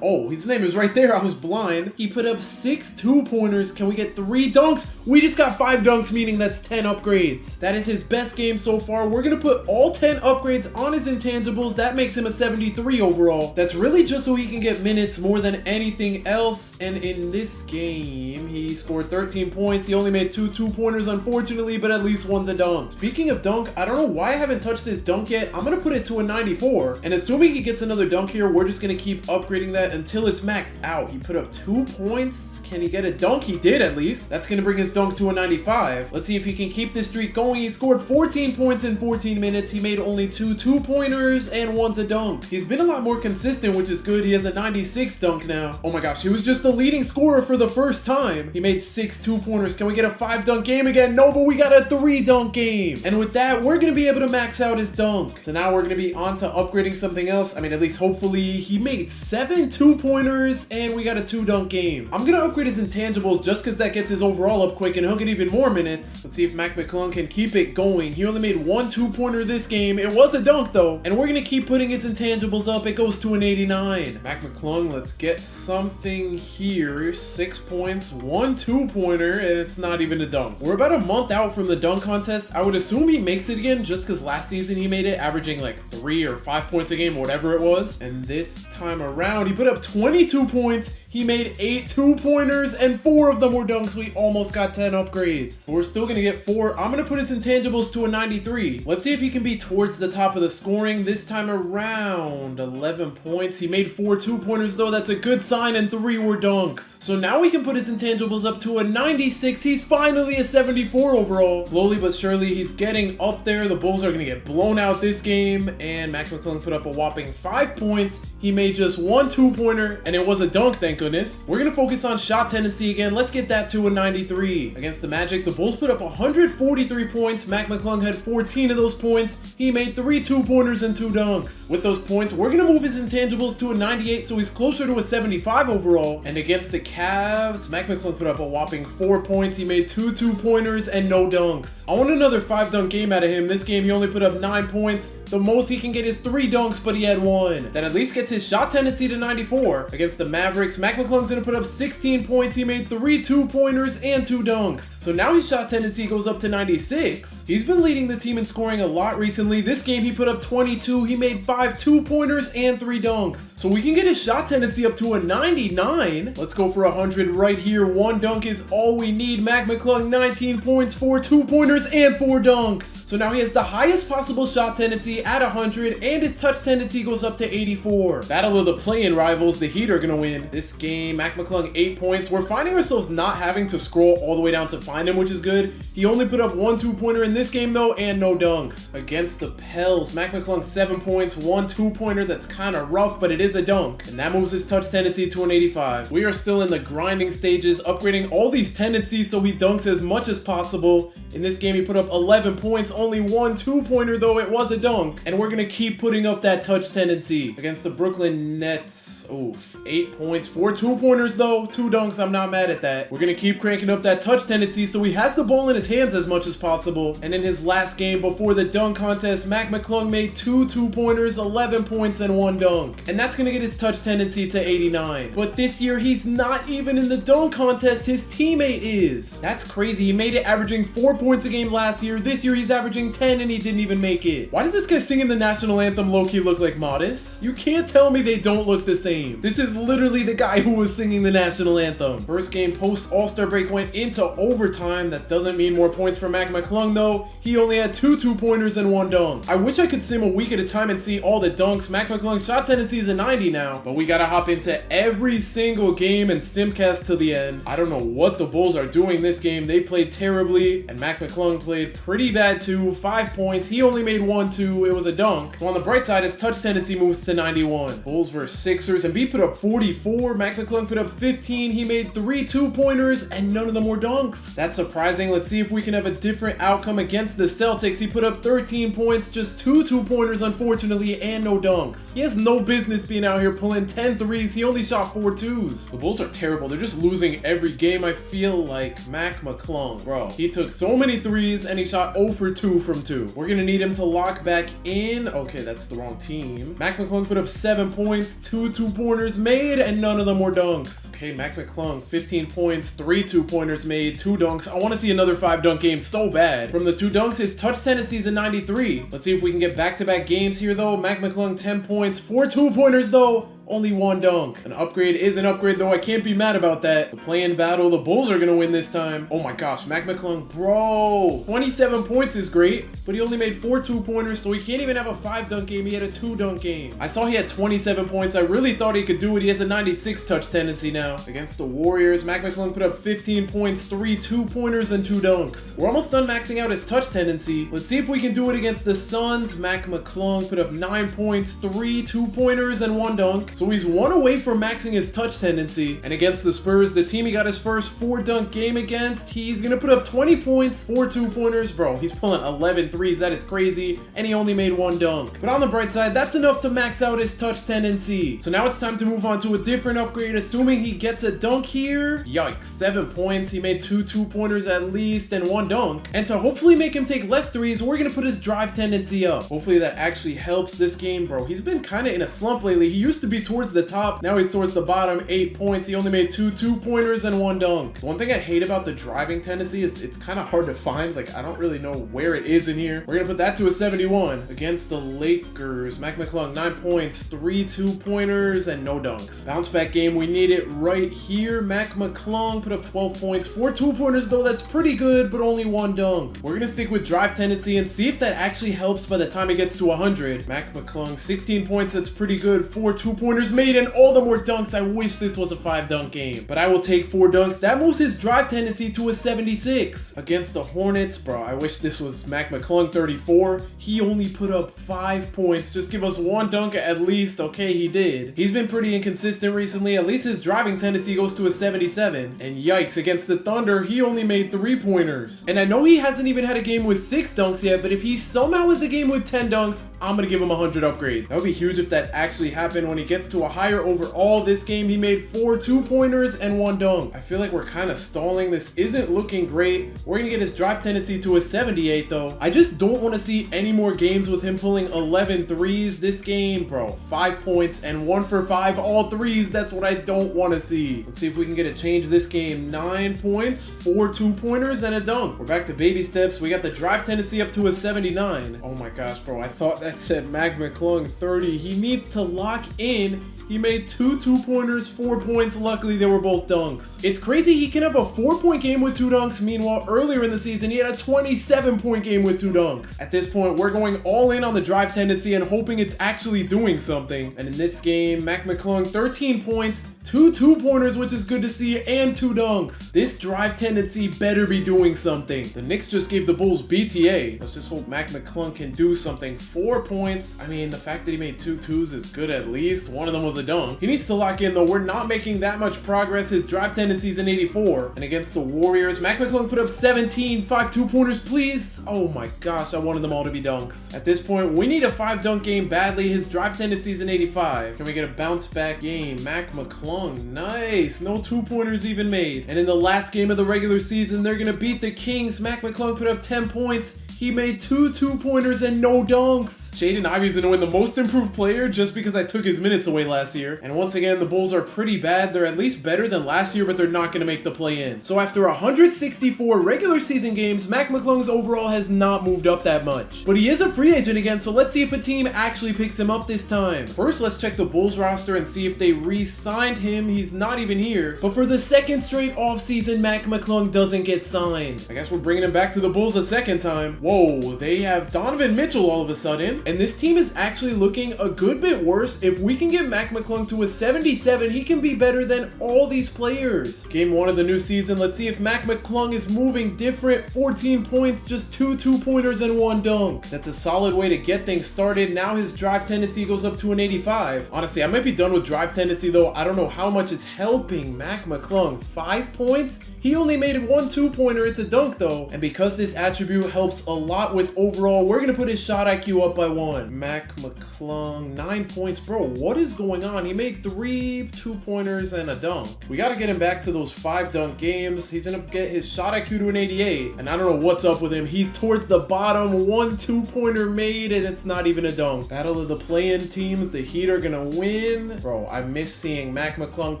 Oh, his name is right there. I was blind. He put up 6 2-pointers. Can we get 3 dunks? We just got 5 dunks, meaning that's 10 upgrades. That is his best game so far. We're gonna put all 10 upgrades on his intangibles. That makes him a 73 overall. That's really just so he can get minutes more than anything else. And in this game, he scored 13 points. He only made 2 2-pointers, unfortunately, but at least 1's a dunk. Speaking of dunk, I don't know why I haven't touched this dunk yet. I'm gonna put it to a 94. And assuming he gets another dunk here, we're just gonna keep upgrading that until it's maxed out. He put up 2 points. Can he get a dunk? He did, at least. That's gonna bring his dunk to a 95. Let's see if he can keep this streak going. He scored 14 points in 14 minutes. He made only 2 2-pointers and 1's a dunk. He's been a lot more consistent, which is good. He has a 96 dunk now. Oh my gosh, he was just the leading scorer for the first time. He made 6 2-pointers. Can we get a 5-dunk game again? No, but we got a 3-dunk game. game. And with that, we're going to be able to max out his dunk. So now we're going to be on to upgrading something else. I mean, at least hopefully he made 7 2-pointers and we got a 2-dunk game. I'm going to upgrade his intangibles just because that gets his overall up quick and he'll get even more minutes. Let's see if Mac McClung can keep it going. He only made 1 2-pointer this game. It was a dunk though. And we're going to keep putting his intangibles up. It goes to an 89. Mac McClung, let's get something here. 6 points, 1 2-pointer, and it's not even a dunk. We're about a month out from the dunk contest. I would assume he makes it again just because last season he made it, averaging like 3 or 5 points a game, whatever it was. And this time around, he put up 22 points. He made 8 2-pointers and 4 of them were dunks. We almost got 10 upgrades. But we're still going to get 4. I'm going to put his intangibles to a 93. Let's see if he can be towards the top of the scoring this time around. 11 points. He made 4 2-pointers though. That's a good sign, and 3 were dunks. So now we can put his intangibles up to a 96. He's finally a 74 overall. Slowly but surely he's getting up there. The Bulls are going to get blown out this game, and Mac McClung put up a whopping 5 points. He made just 1 2-pointer and it was a dunk, thank goodness. We're going to focus on shot tendency again. Let's get that to a 93. Against the Magic, the Bulls put up 143 points. Mac McClung had 14 of those points. He made 3 2-pointers and 2 dunks. With those points, we're going to move his intangibles to a 98, so he's closer to a 75 overall. And against the Cavs, Mac McClung put up a whopping 4 points. He made 2 2-pointers and no dunks. I want another 5-dunk game out of him. This game, he only put up 9 points. The most he can get is 3 dunks, but he had 1. That at least gets his shot tendency to 94. Against the Mavericks, Mac McClung's gonna put up 16 points. He made 3 2-pointers and 2 dunks. So now his shot tendency goes up to 96. He's been leading the team in scoring a lot recently. This game he put up 22. He made 5 2-pointers and 3 dunks. So we can get his shot tendency up to a 99. Let's go for 100 right here. 1 dunk is all we need. Mac McClung, 19 points, 4 2-pointers and 4 dunks. So now he has the highest possible shot tendency at 100, and his touch tendency goes up to 84. Battle of the play-in rivals, the Heat are gonna win this game. Mac McClung, 8 points. We're finding ourselves not having to scroll all the way down to find him, which is good. He only put up 1 2-pointer in this game though, and no dunks. Against the Pels, Mac McClung, 7 points, 1 2-pointer. That's kind of rough, but it is a dunk, and that moves his touch tendency to an 85. We are still in the grinding stages, upgrading all these tendencies so he dunks as much as possible. In this game, he put up 11 points, only 1 2-pointer though. It was a dunk, and we're gonna keep putting up that touch tendency. Against the Brooklyn Nets, oof, 8 points, 4 2-pointers though, 2 dunks. I'm not mad at that. We're gonna keep cranking up that touch tendency so he has the ball in his hands as much as possible. And in his last game before the dunk contest, Mac McClung made 2 2-pointers, 11 points, and 1 dunk, and that's gonna get his touch tendency to 89. But this year he's not even in the dunk contest. His teammate is. That's crazy. He made it averaging 4 points a game last year. This year he's averaging 10 and he didn't even make it. Why does this guy singing the national anthem low-key look like Modest? You can't tell me they don't look the same. This is literally the guy who was singing the national anthem. First game post All-Star break went into overtime. That doesn't mean more points for Mac McClung though. He only had 2 2-pointers and 1 dunk. I wish I could sim a week at a time and see all the dunks. Mac McClung's shot tendency is a 90 now, but we gotta hop into every single game and simcast to the end. I don't know what the Bulls are doing this game. They played terribly, and Mac McClung played pretty bad too. 5 points. He only made 1 2. It was a dunk. So on the bright side, his touch tendency moves to 91. Bulls versus Sixers, and B put up 44. Mac McClung put up 15. He made 3 2-pointers and none of them were dunks. That's surprising. Let's see if we can have a different outcome against the Celtics. He put up 13 points, just 2 2-pointers unfortunately, and no dunks. He has no business being out here pulling 10 threes. He only shot 4 2s. The Bulls are terrible. They're just losing every game. I feel like Mac McClung, bro. He took so many threes and he shot 0 for 2 from 2. We're gonna need him to lock back in. Okay, that's the wrong team. Mac McClung put up 7 points, 2 2-pointers made, and none of them were dunks. Okay, Mac McClung, 15 points, 3 2-pointers made, 2 dunks. I want to see another 5-dunk game so bad. From the 2 dunks, his touch tendency is a 93. Let's see if we can get back-to-back games here though. Mac McClung, 10 points, 4 2-pointers though. Only 1 dunk. An upgrade is an upgrade though. I can't be mad about that. The play-in battle, the Bulls are gonna win this time. Oh my gosh, Mac McClung, bro. 27 points is great, but he only made 4 2-pointers, so he can't even have a 5-dunk game. He had a 2-dunk game. I saw he had 27 points. I really thought he could do it. He has a 96 touch tendency now. Against the Warriors, Mac McClung put up 15 points, 3 2-pointers, and 2 dunks. We're almost done maxing out his touch tendency. Let's see if we can do it against the Suns. Mac McClung put up 9 points, 3 2-pointers, and 1 dunk. So he's one away from maxing his touch tendency. And against the Spurs, the team he got his first 4-dunk game against, he's gonna put up 20 points, 4 2-pointers. Bro, he's pulling 11 threes. That is crazy. And he only made 1 dunk. But on the bright side, that's enough to max out his touch tendency. So now it's time to move on to a different upgrade, assuming he gets a dunk here. Yikes, 7 points. He made 2 2-pointers at least and 1 dunk. And to hopefully make him take less threes, we're gonna put his drive tendency up. Hopefully that actually helps this game, bro. He's been kind of in a slump lately. He used to be towards the top. Now he's towards the bottom. 8 points. He only made 2 2-pointers and 1 dunk. One thing I hate about the driving tendency is it's kind of hard to find. Like, I don't really know where it is in here. We're gonna put that to a 71. Against the Lakers, Mac McClung, 9 points, 3 2-pointers and no dunks. Bounce back game, we need it right here. Mac McClung put up 12 points, 4 2-pointers though. That's pretty good, but only 1 dunk. We're gonna stick with drive tendency and see if that actually helps by the time it gets to 100. Mac McClung, 16 points, that's pretty good. 4 2-pointers made and all the more dunks. I wish this was a 5-dunk game, but I will take 4 dunks. That moves his drive tendency to a 76. Against the Hornets, bro, I wish this was Mac McClung, 34. He only put up 5 points. Just give us 1 dunk at least. Okay, he did. He's been pretty inconsistent recently. At least his driving tendency goes to a 77. And yikes, against the Thunder, he only made 3-pointers. And I know he hasn't even had a game with 6 dunks yet, but if he somehow has a game with 10 dunks, I'm gonna give him 100 upgrade. That would be huge if that actually happened. When he gets to a higher overall this game, he made 4 2-pointers and 1 dunk. I feel like we're kind of stalling. This isn't looking great. We're gonna get his drive tendency to a 78 though. I just don't want to see any more games with him pulling 11 threes. This game, bro, 5 points and 1 for 5, all threes. That's what I don't want to see. Let's see if we can get a change this game. 9 points, 4 2-pointers and a dunk. We're back to baby steps. We got the drive tendency up to a 79. Oh my gosh, bro, I thought that said Mac McClung 30. He needs to lock in. He made 2 2-pointers, 4 points. Luckily, they were both dunks. It's crazy he can have a 4-point game with 2 dunks. Meanwhile, earlier in the season, he had a 27-point game with 2 dunks. At this point, we're going all in on the drive tendency and hoping it's actually doing something. And in this game, Mac McClung, 13 points, 2 2-pointers, which is good to see, and 2 dunks. This drive tendency better be doing something. The Knicks just gave the Bulls BTA. Let's just hope Mac McClung can do something. 4 points. I mean, the fact that he made 2 2s is good at least. One of them was a dunk. He needs to lock in though. We're not making that much progress. His drive tendency is an 84. And against the Warriors, Mac McClung put up 17, 5 2-pointers, please. Oh my gosh, I wanted them all to be dunks. At this point, we need a 5-dunk game badly. His drive tendency is an 85. Can we get a bounce back game? Mac McClung, nice. No 2-pointers even made. And in the last game of the regular season, they're gonna beat the Kings. Mac McClung put up 10 points. He made 2 2-pointers and no dunks. Shaden Ivey's gonna win the most improved player just because I took his minutes away last year. And once again, the Bulls are pretty bad. They're at least better than last year, but they're not gonna make the play-in. So after 164 regular season games, Mac McClung's overall has not moved up that much. But he is a free agent again, so let's see if a team actually picks him up this time. First, let's check the Bulls roster and see if they re-signed him. He's not even here. But for the second straight offseason, Mac McClung doesn't get signed. I guess we're bringing him back to the Bulls a second time. Whoa, they have Donovan Mitchell all of a sudden. And this team is actually looking a good bit worse. If we can get Mac McClung to a 77, he can be better than all these players. Game 1 of the new season, let's see if Mac McClung is moving different. 14 points, just 2 2-pointers and 1 dunk. That's a solid way to get things started. Now his drive tendency goes up to an 85. Honestly, I might be done with drive tendency though. I don't know how much it's helping Mac McClung. 5 points? He only made 1 2-pointer. It's a dunk though. And because this attribute helps a lot with overall, we're gonna put his shot IQ up by 1. Mac McClung, 9 points. Bro, what is going on? He made 3 2-pointers and a dunk. We gotta get him back to those 5-dunk games. He's gonna get his shot IQ to an 88. And I don't know what's up with him. He's towards the bottom. 1 2-pointer made and it's not even a dunk. Battle of the play-in teams. The Heat are gonna win. Bro, I miss seeing Mac McClung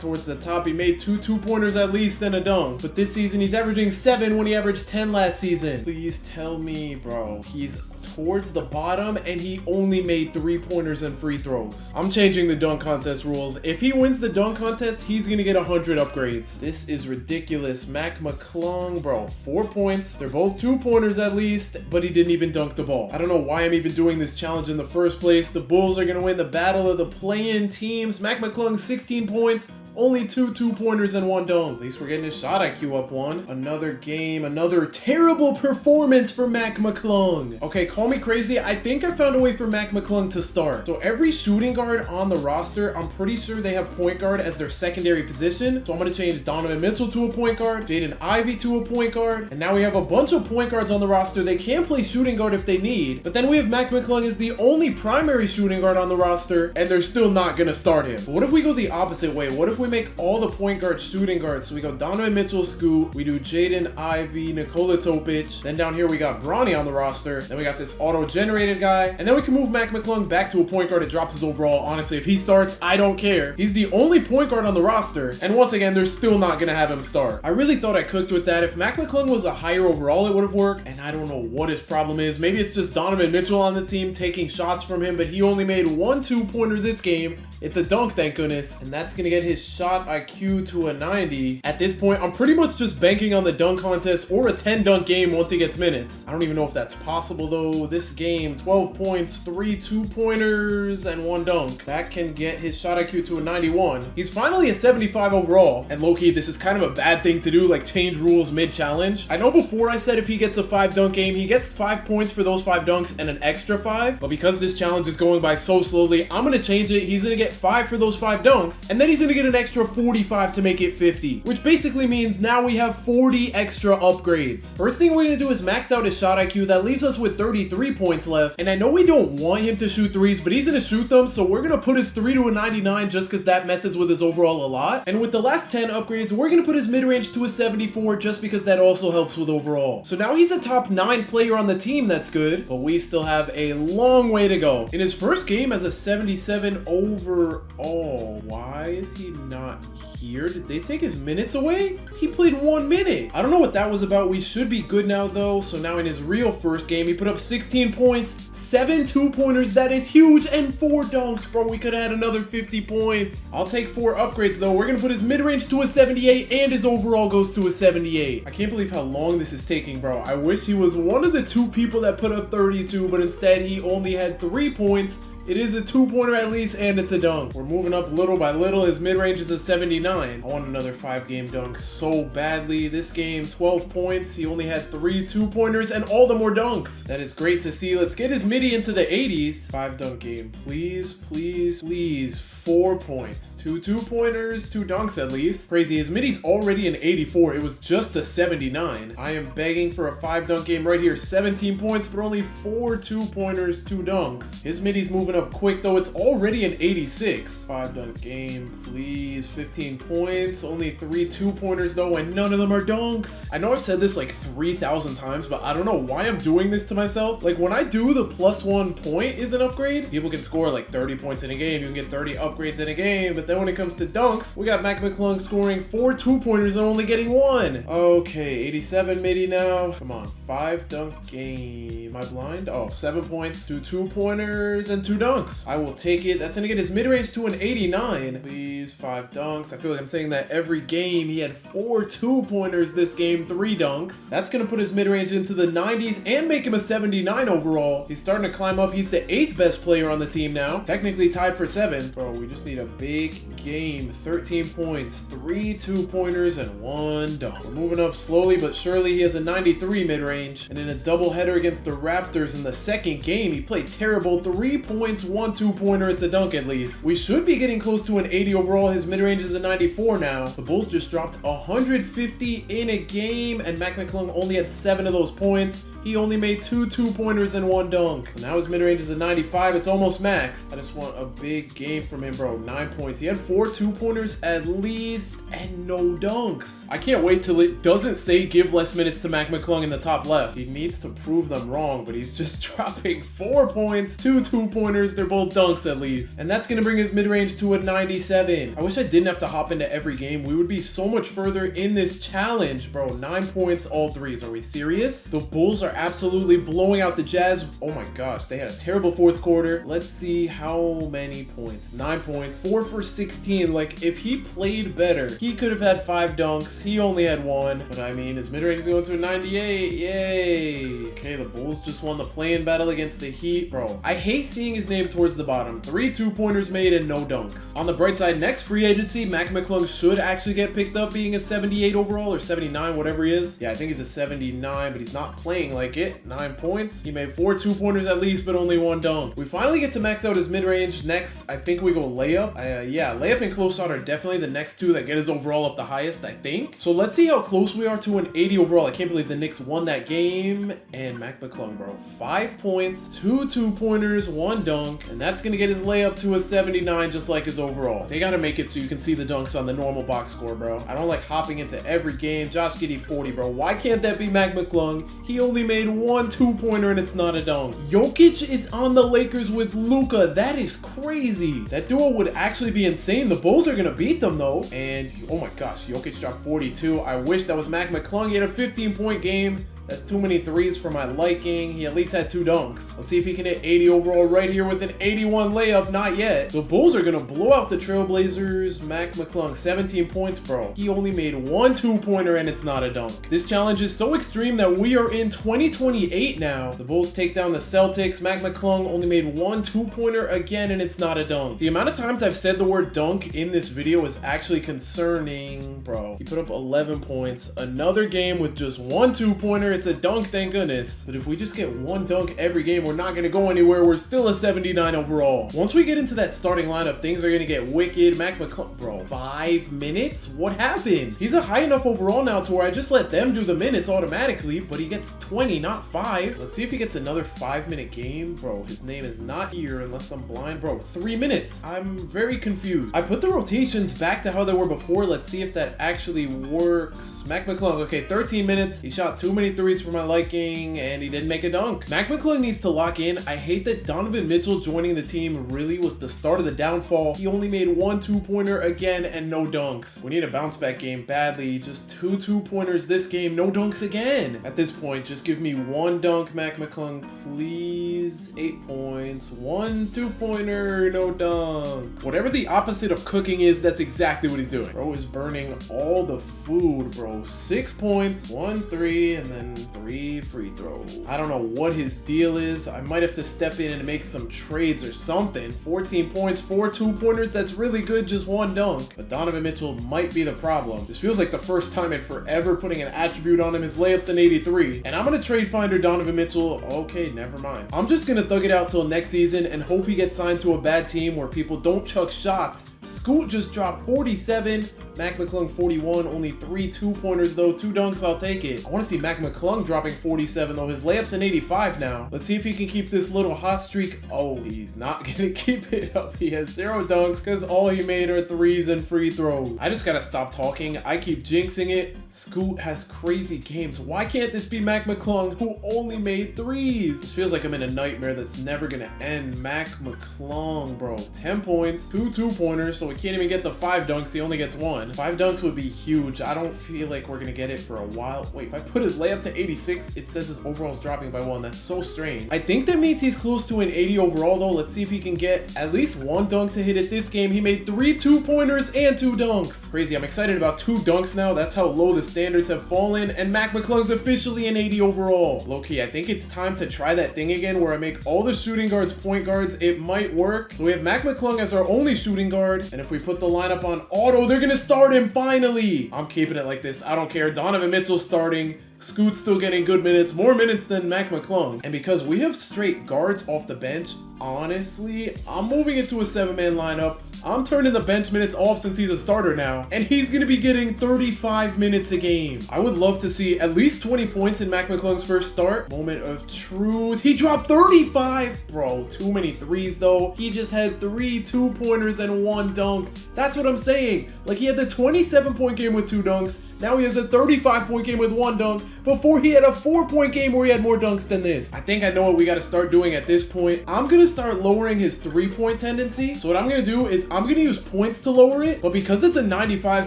towards the top. He made 2 2-pointers at least and a dunk. But this season he's averaging 7 when he averaged 10 last season. Please tell me, bro, he's towards the bottom and he only made 3-pointers and free throws. I'm changing the dunk contest rules. If he wins the dunk contest, he's gonna get 100 upgrades. This is ridiculous. Mac McClung, bro, 4 points. They're both 2-pointers at least, but he didn't even dunk the ball. I don't know why I'm even doing this challenge in the first place. The Bulls are gonna win the battle of the play-in teams. Mac McClung, 16 points, Only 2 2-pointers and 1 dunk. At least we're getting his shot IQ up 1. Another game, another terrible performance for Mac McClung. Okay, call me crazy. I think I found a way for Mac McClung to start. So every shooting guard on the roster, I'm pretty sure they have point guard as their secondary position. So I'm going to change Donovan Mitchell to a point guard, Jaden Ivey to a point guard, and now we have a bunch of point guards on the roster. They can play shooting guard if they need, but then we have Mac McClung as the only primary shooting guard on the roster, and they're still not going to start him. But what if we go the opposite way? What if we make all the point guards shooting guards? So we go Donovan Mitchell, Scoot, we do Jaden Ivey, Nikola Topic, then down here we got Bronny on the roster, then we got this auto-generated guy, and then we can move Mac McClung back to a point guard. It drops his overall. Honestly, if he starts, I don't care. He's the only point guard on the roster, and once again, they're still not going to have him start. I really thought I cooked with that. If Mac McClung was a higher overall, it would have worked, and I don't know what his problem is. Maybe it's just Donovan Mitchell on the team taking shots from him, but he only made 1 2-pointer this game. It's a dunk, thank goodness. And that's going to get his shot IQ to a 90. At this point, I'm pretty much just banking on the dunk contest or a 10 dunk game once he gets minutes. I don't even know if that's possible though. This game, 12 points, 3 2-pointers, and 1 dunk. That can get his shot IQ to a 91. He's finally a 75 overall. And low-key, this is kind of a bad thing to do, like change rules mid-challenge. I know before I said if he gets a 5 dunk game, he gets 5 points for those 5 dunks and an extra 5. But because this challenge is going by so slowly, I'm going to change it. He's going to get 5 for those 5 dunks, and then he's gonna get an extra 45 to make it 50, which basically means now we have 40 extra upgrades. First thing we're gonna do is max out his shot IQ. That leaves us with 33 points left, and I know we don't want him to shoot threes, but he's gonna shoot them, so we're gonna put his 3 to a 99 just because that messes with his overall a lot. And with the last 10 upgrades, we're gonna put his mid-range to a 74 just because that also helps with overall. So now he's a top 9 player on the team. That's good, but we still have a long way to go. In his first game as a 77 overall, why is he not here? Did they take his minutes away? He played 1 minute. I don't know what that was about. We should be good now though. So now in his real first game, he put up 16 points, 7 2-pointers. That is huge, and 4 dunks, bro. We could have had another 50 points. I'll take 4 upgrades though. We're gonna put his mid-range to a 78 and his overall goes to a 78. I can't believe how long this is taking, bro. I wish he was one of the 2 people that put up 32, but instead he only had 3 points. It is a 2-pointer at least, and it's a dunk. We're moving up little by little. His mid-range is a 79. I want another 5-game dunk so badly. This game, 12 points. He only had 3 2-pointers, and all the more dunks. That is great to see. Let's get his midi into the 80s. 5-dunk game. Please, please, please. 4 points. 2 2-pointers, 2 dunks at least. Crazy. His midi's already an 84. It was just a 79. I am begging for a 5-dunk game right here. 17 points, but only 4 2-pointers, 2 dunks. His midi's moving up quick though. It's already an 86. 5-dunk game, please. 15 points, only 3 2-pointers though, and none of them are dunks. I know I've said this like 3,000 times, but I don't know why I'm doing this to myself. Like when I do the +1 point is an upgrade, people can score like 30 points in a game. You can get 30 upgrades in a game, but then when it comes to dunks, we got Mac McClung scoring 4 2-pointers and only getting 1. Okay, 87 midi now. Come on, 5-dunk game. Am I blind? Oh, 7 points, 2 2-pointers, and 2 dunks. I will take it. That's gonna get his mid-range to an 89. Please, 5 dunks. I feel like I'm saying that every game. He had 4 2-pointers this game, 3 dunks. That's gonna put his mid-range into the 90s and make him a 79 overall. He's starting to climb up. He's the 8th best player on the team now. Technically tied for 7th. Bro, we just need a big game. 13 points, 3 2-pointers, and 1 dunk. We're moving up slowly but surely. He has a 93 mid-range. And in a doubleheader against the Raptors in the second game, he played terrible. 3 points, 1 2-pointer. It's a dunk at least. We should be getting close to an 80 overall. His mid-range is a 94 now. The Bulls just dropped 150 in a game, and Mac McClung only had 7 of those points. He only made 2 2-pointers and 1 dunk. Now his mid-range is a 95. It's almost max. I just want a big game from him, bro. 9 points. He had 4 2-pointers at least and no dunks. I can't wait till it doesn't say give less minutes to Mac McClung in the top left. He needs to prove them wrong, but he's just dropping 4 points, 2 2-pointers. They're both dunks at least. And that's going to bring his mid-range to a 97. I wish I didn't have to hop into every game. We would be so much further in this challenge, bro. 9 points, all threes. Are we serious? The Bulls are are absolutely blowing out the Jazz. Oh my gosh, they had a terrible fourth quarter. Let's see how many points. 9 points, 4 for 16. Like, if he played better, he could have had 5 dunks. He only had 1. But I mean, his mid-range is going to a 98. Yay. Okay, the Bulls just won the play-in battle against the Heat. Bro, I hate seeing his name towards the bottom. 3 2-pointers made and no dunks. On the bright side, next free agency, Mac McClung should actually get picked up being a 78 overall or 79, whatever he is. Yeah, I think he's a 79, but he's not playing like it. 9 points. He made 4 2-pointers at least, but only 1 dunk. We finally get to max out his mid-range. Next, I think we go layup. Yeah, layup and close shot are definitely the next two that get his overall up the highest, I think. So let's see how close we are to an 80 overall. I can't believe the Knicks won that game. And Mac McClung, bro, 5 points, 2 2-pointers, 1 dunk, and that's gonna get his layup to a 79 just like his overall. They gotta make it so you can see the dunks on the normal box score, bro. I don't like hopping into every game. Josh Giddey 40, bro. Why can't that be Mac McClung? He only made 1 2-pointer and it's not a dunk. Jokic is on the Lakers with Luka. That is crazy. That duo would actually be insane. The Bulls are gonna beat them though. And oh my gosh, Jokic dropped 42. I wish that was Mac McClung. He had a 15-point game. That's too many threes for my liking. He at least had 2 dunks. Let's see if he can hit 80 overall right here with an 81 layup. Not yet. The Bulls are gonna blow out the Trailblazers. Mac McClung, 17 points, bro. He only made 1 2-pointer and it's not a dunk. This challenge is so extreme that we are in 2028 now. The Bulls take down the Celtics. Mac McClung only made 1 2-pointer again and it's not a dunk. The amount of times I've said the word dunk in this video is actually concerning, bro. He put up 11 points. Another game with just 1 2-pointer. It's a dunk, thank goodness. But if we just get 1 dunk every game, we're not gonna go anywhere. We're still a 79 overall. Once we get into that starting lineup, things are gonna get wicked. Mac McClung, bro, 5 minutes? What happened? He's a high enough overall now to where I just let them do the minutes automatically, but he gets 20, not 5. Let's see if he gets another 5-minute game. Bro, his name is not here unless I'm blind. Bro, 3 minutes. I'm very confused. I put the rotations back to how they were before. Let's see if that actually works. Mac McClung, okay, 13 minutes. He shot too many threes for my liking, and he didn't make a dunk. Mac McClung needs to lock in. I hate that Donovan Mitchell joining the team really was the start of the downfall. He only made 1 2-pointer again and no dunks. We need a bounce back game badly. Just 2 2-pointers this game, no dunks again. At this point, just give me 1 dunk, Mac McClung, please. 8 points, 1 2-pointer, no dunk. Whatever the opposite of cooking is, that's exactly what he's doing. Bro is burning all the food, bro. 6 points, 1 3, and then 3 free throws. I don't know what his deal is. I might have to step in and make some trades or something. 14 points, 4 2-pointers. That's really good, just 1 dunk. But Donovan Mitchell might be the problem. This feels like the first time in forever putting an attribute on him. His layup's an 83. And I'm gonna trade finder Donovan Mitchell. Okay, never mind. I'm just gonna thug it out till next season and hope he gets signed to a bad team where people don't chuck shots. Scoot just dropped 47. Mac McClung 41, only 3 2-pointers though, 2 dunks, I'll take it. I want to see Mac McClung dropping 47 though. His layup's an 85 now. Let's see if he can keep this little hot streak. Oh, he's not gonna keep it up. He has 0 dunks because all he made are threes and free throws. I just gotta stop talking. I keep jinxing it. Scoot has crazy games. Why can't this be Mac McClung who only made threes? This feels like I'm in a nightmare that's never gonna end. Mac McClung, bro, 10 points, 2 2-pointers, so we can't even get the 5 dunks. He only gets 1. 5 dunks would be huge. I don't feel like we're gonna get it for a while. Wait, if I put his layup to 86, it says his overall is dropping by 1. That's so strange. I think that means he's close to an 80 overall though. Let's see if he can get at least 1 dunk to hit it this game. He made 3 2-pointers and 2 dunks. Crazy. I'm excited about 2 dunks now. That's how low the standards have fallen. And Mac McClung's officially an 80 overall. Low-key, I think it's time to try that thing again where I make all the shooting guards point guards. It might work. So we have Mac McClung as our only shooting guard. And if we put the lineup on auto, they're gonna start him finally. I'm keeping it like this. I don't care. Donovan Mitchell starting. Scoot's still getting good minutes, more minutes than Mac McClung. And because we have straight guards off the bench, honestly, I'm moving it to a 7-man lineup. I'm turning the bench minutes off since he's a starter now. And he's going to be getting 35 minutes a game. I would love to see at least 20 points in Mac McClung's first start. Moment of truth. He dropped 35. Bro, too many threes though. He just had 3 2-pointers and 1 dunk. That's what I'm saying. Like, he had the 27-point game with 2 dunks. Now he has a 35-point game with 1 dunk. Before he had a 4-point game where he had more dunks than this. I think I know what we got to start doing at this point. I'm going to start lowering his 3-point tendency. So what I'm going to do is I'm gonna use points to lower it, but because it's a 95,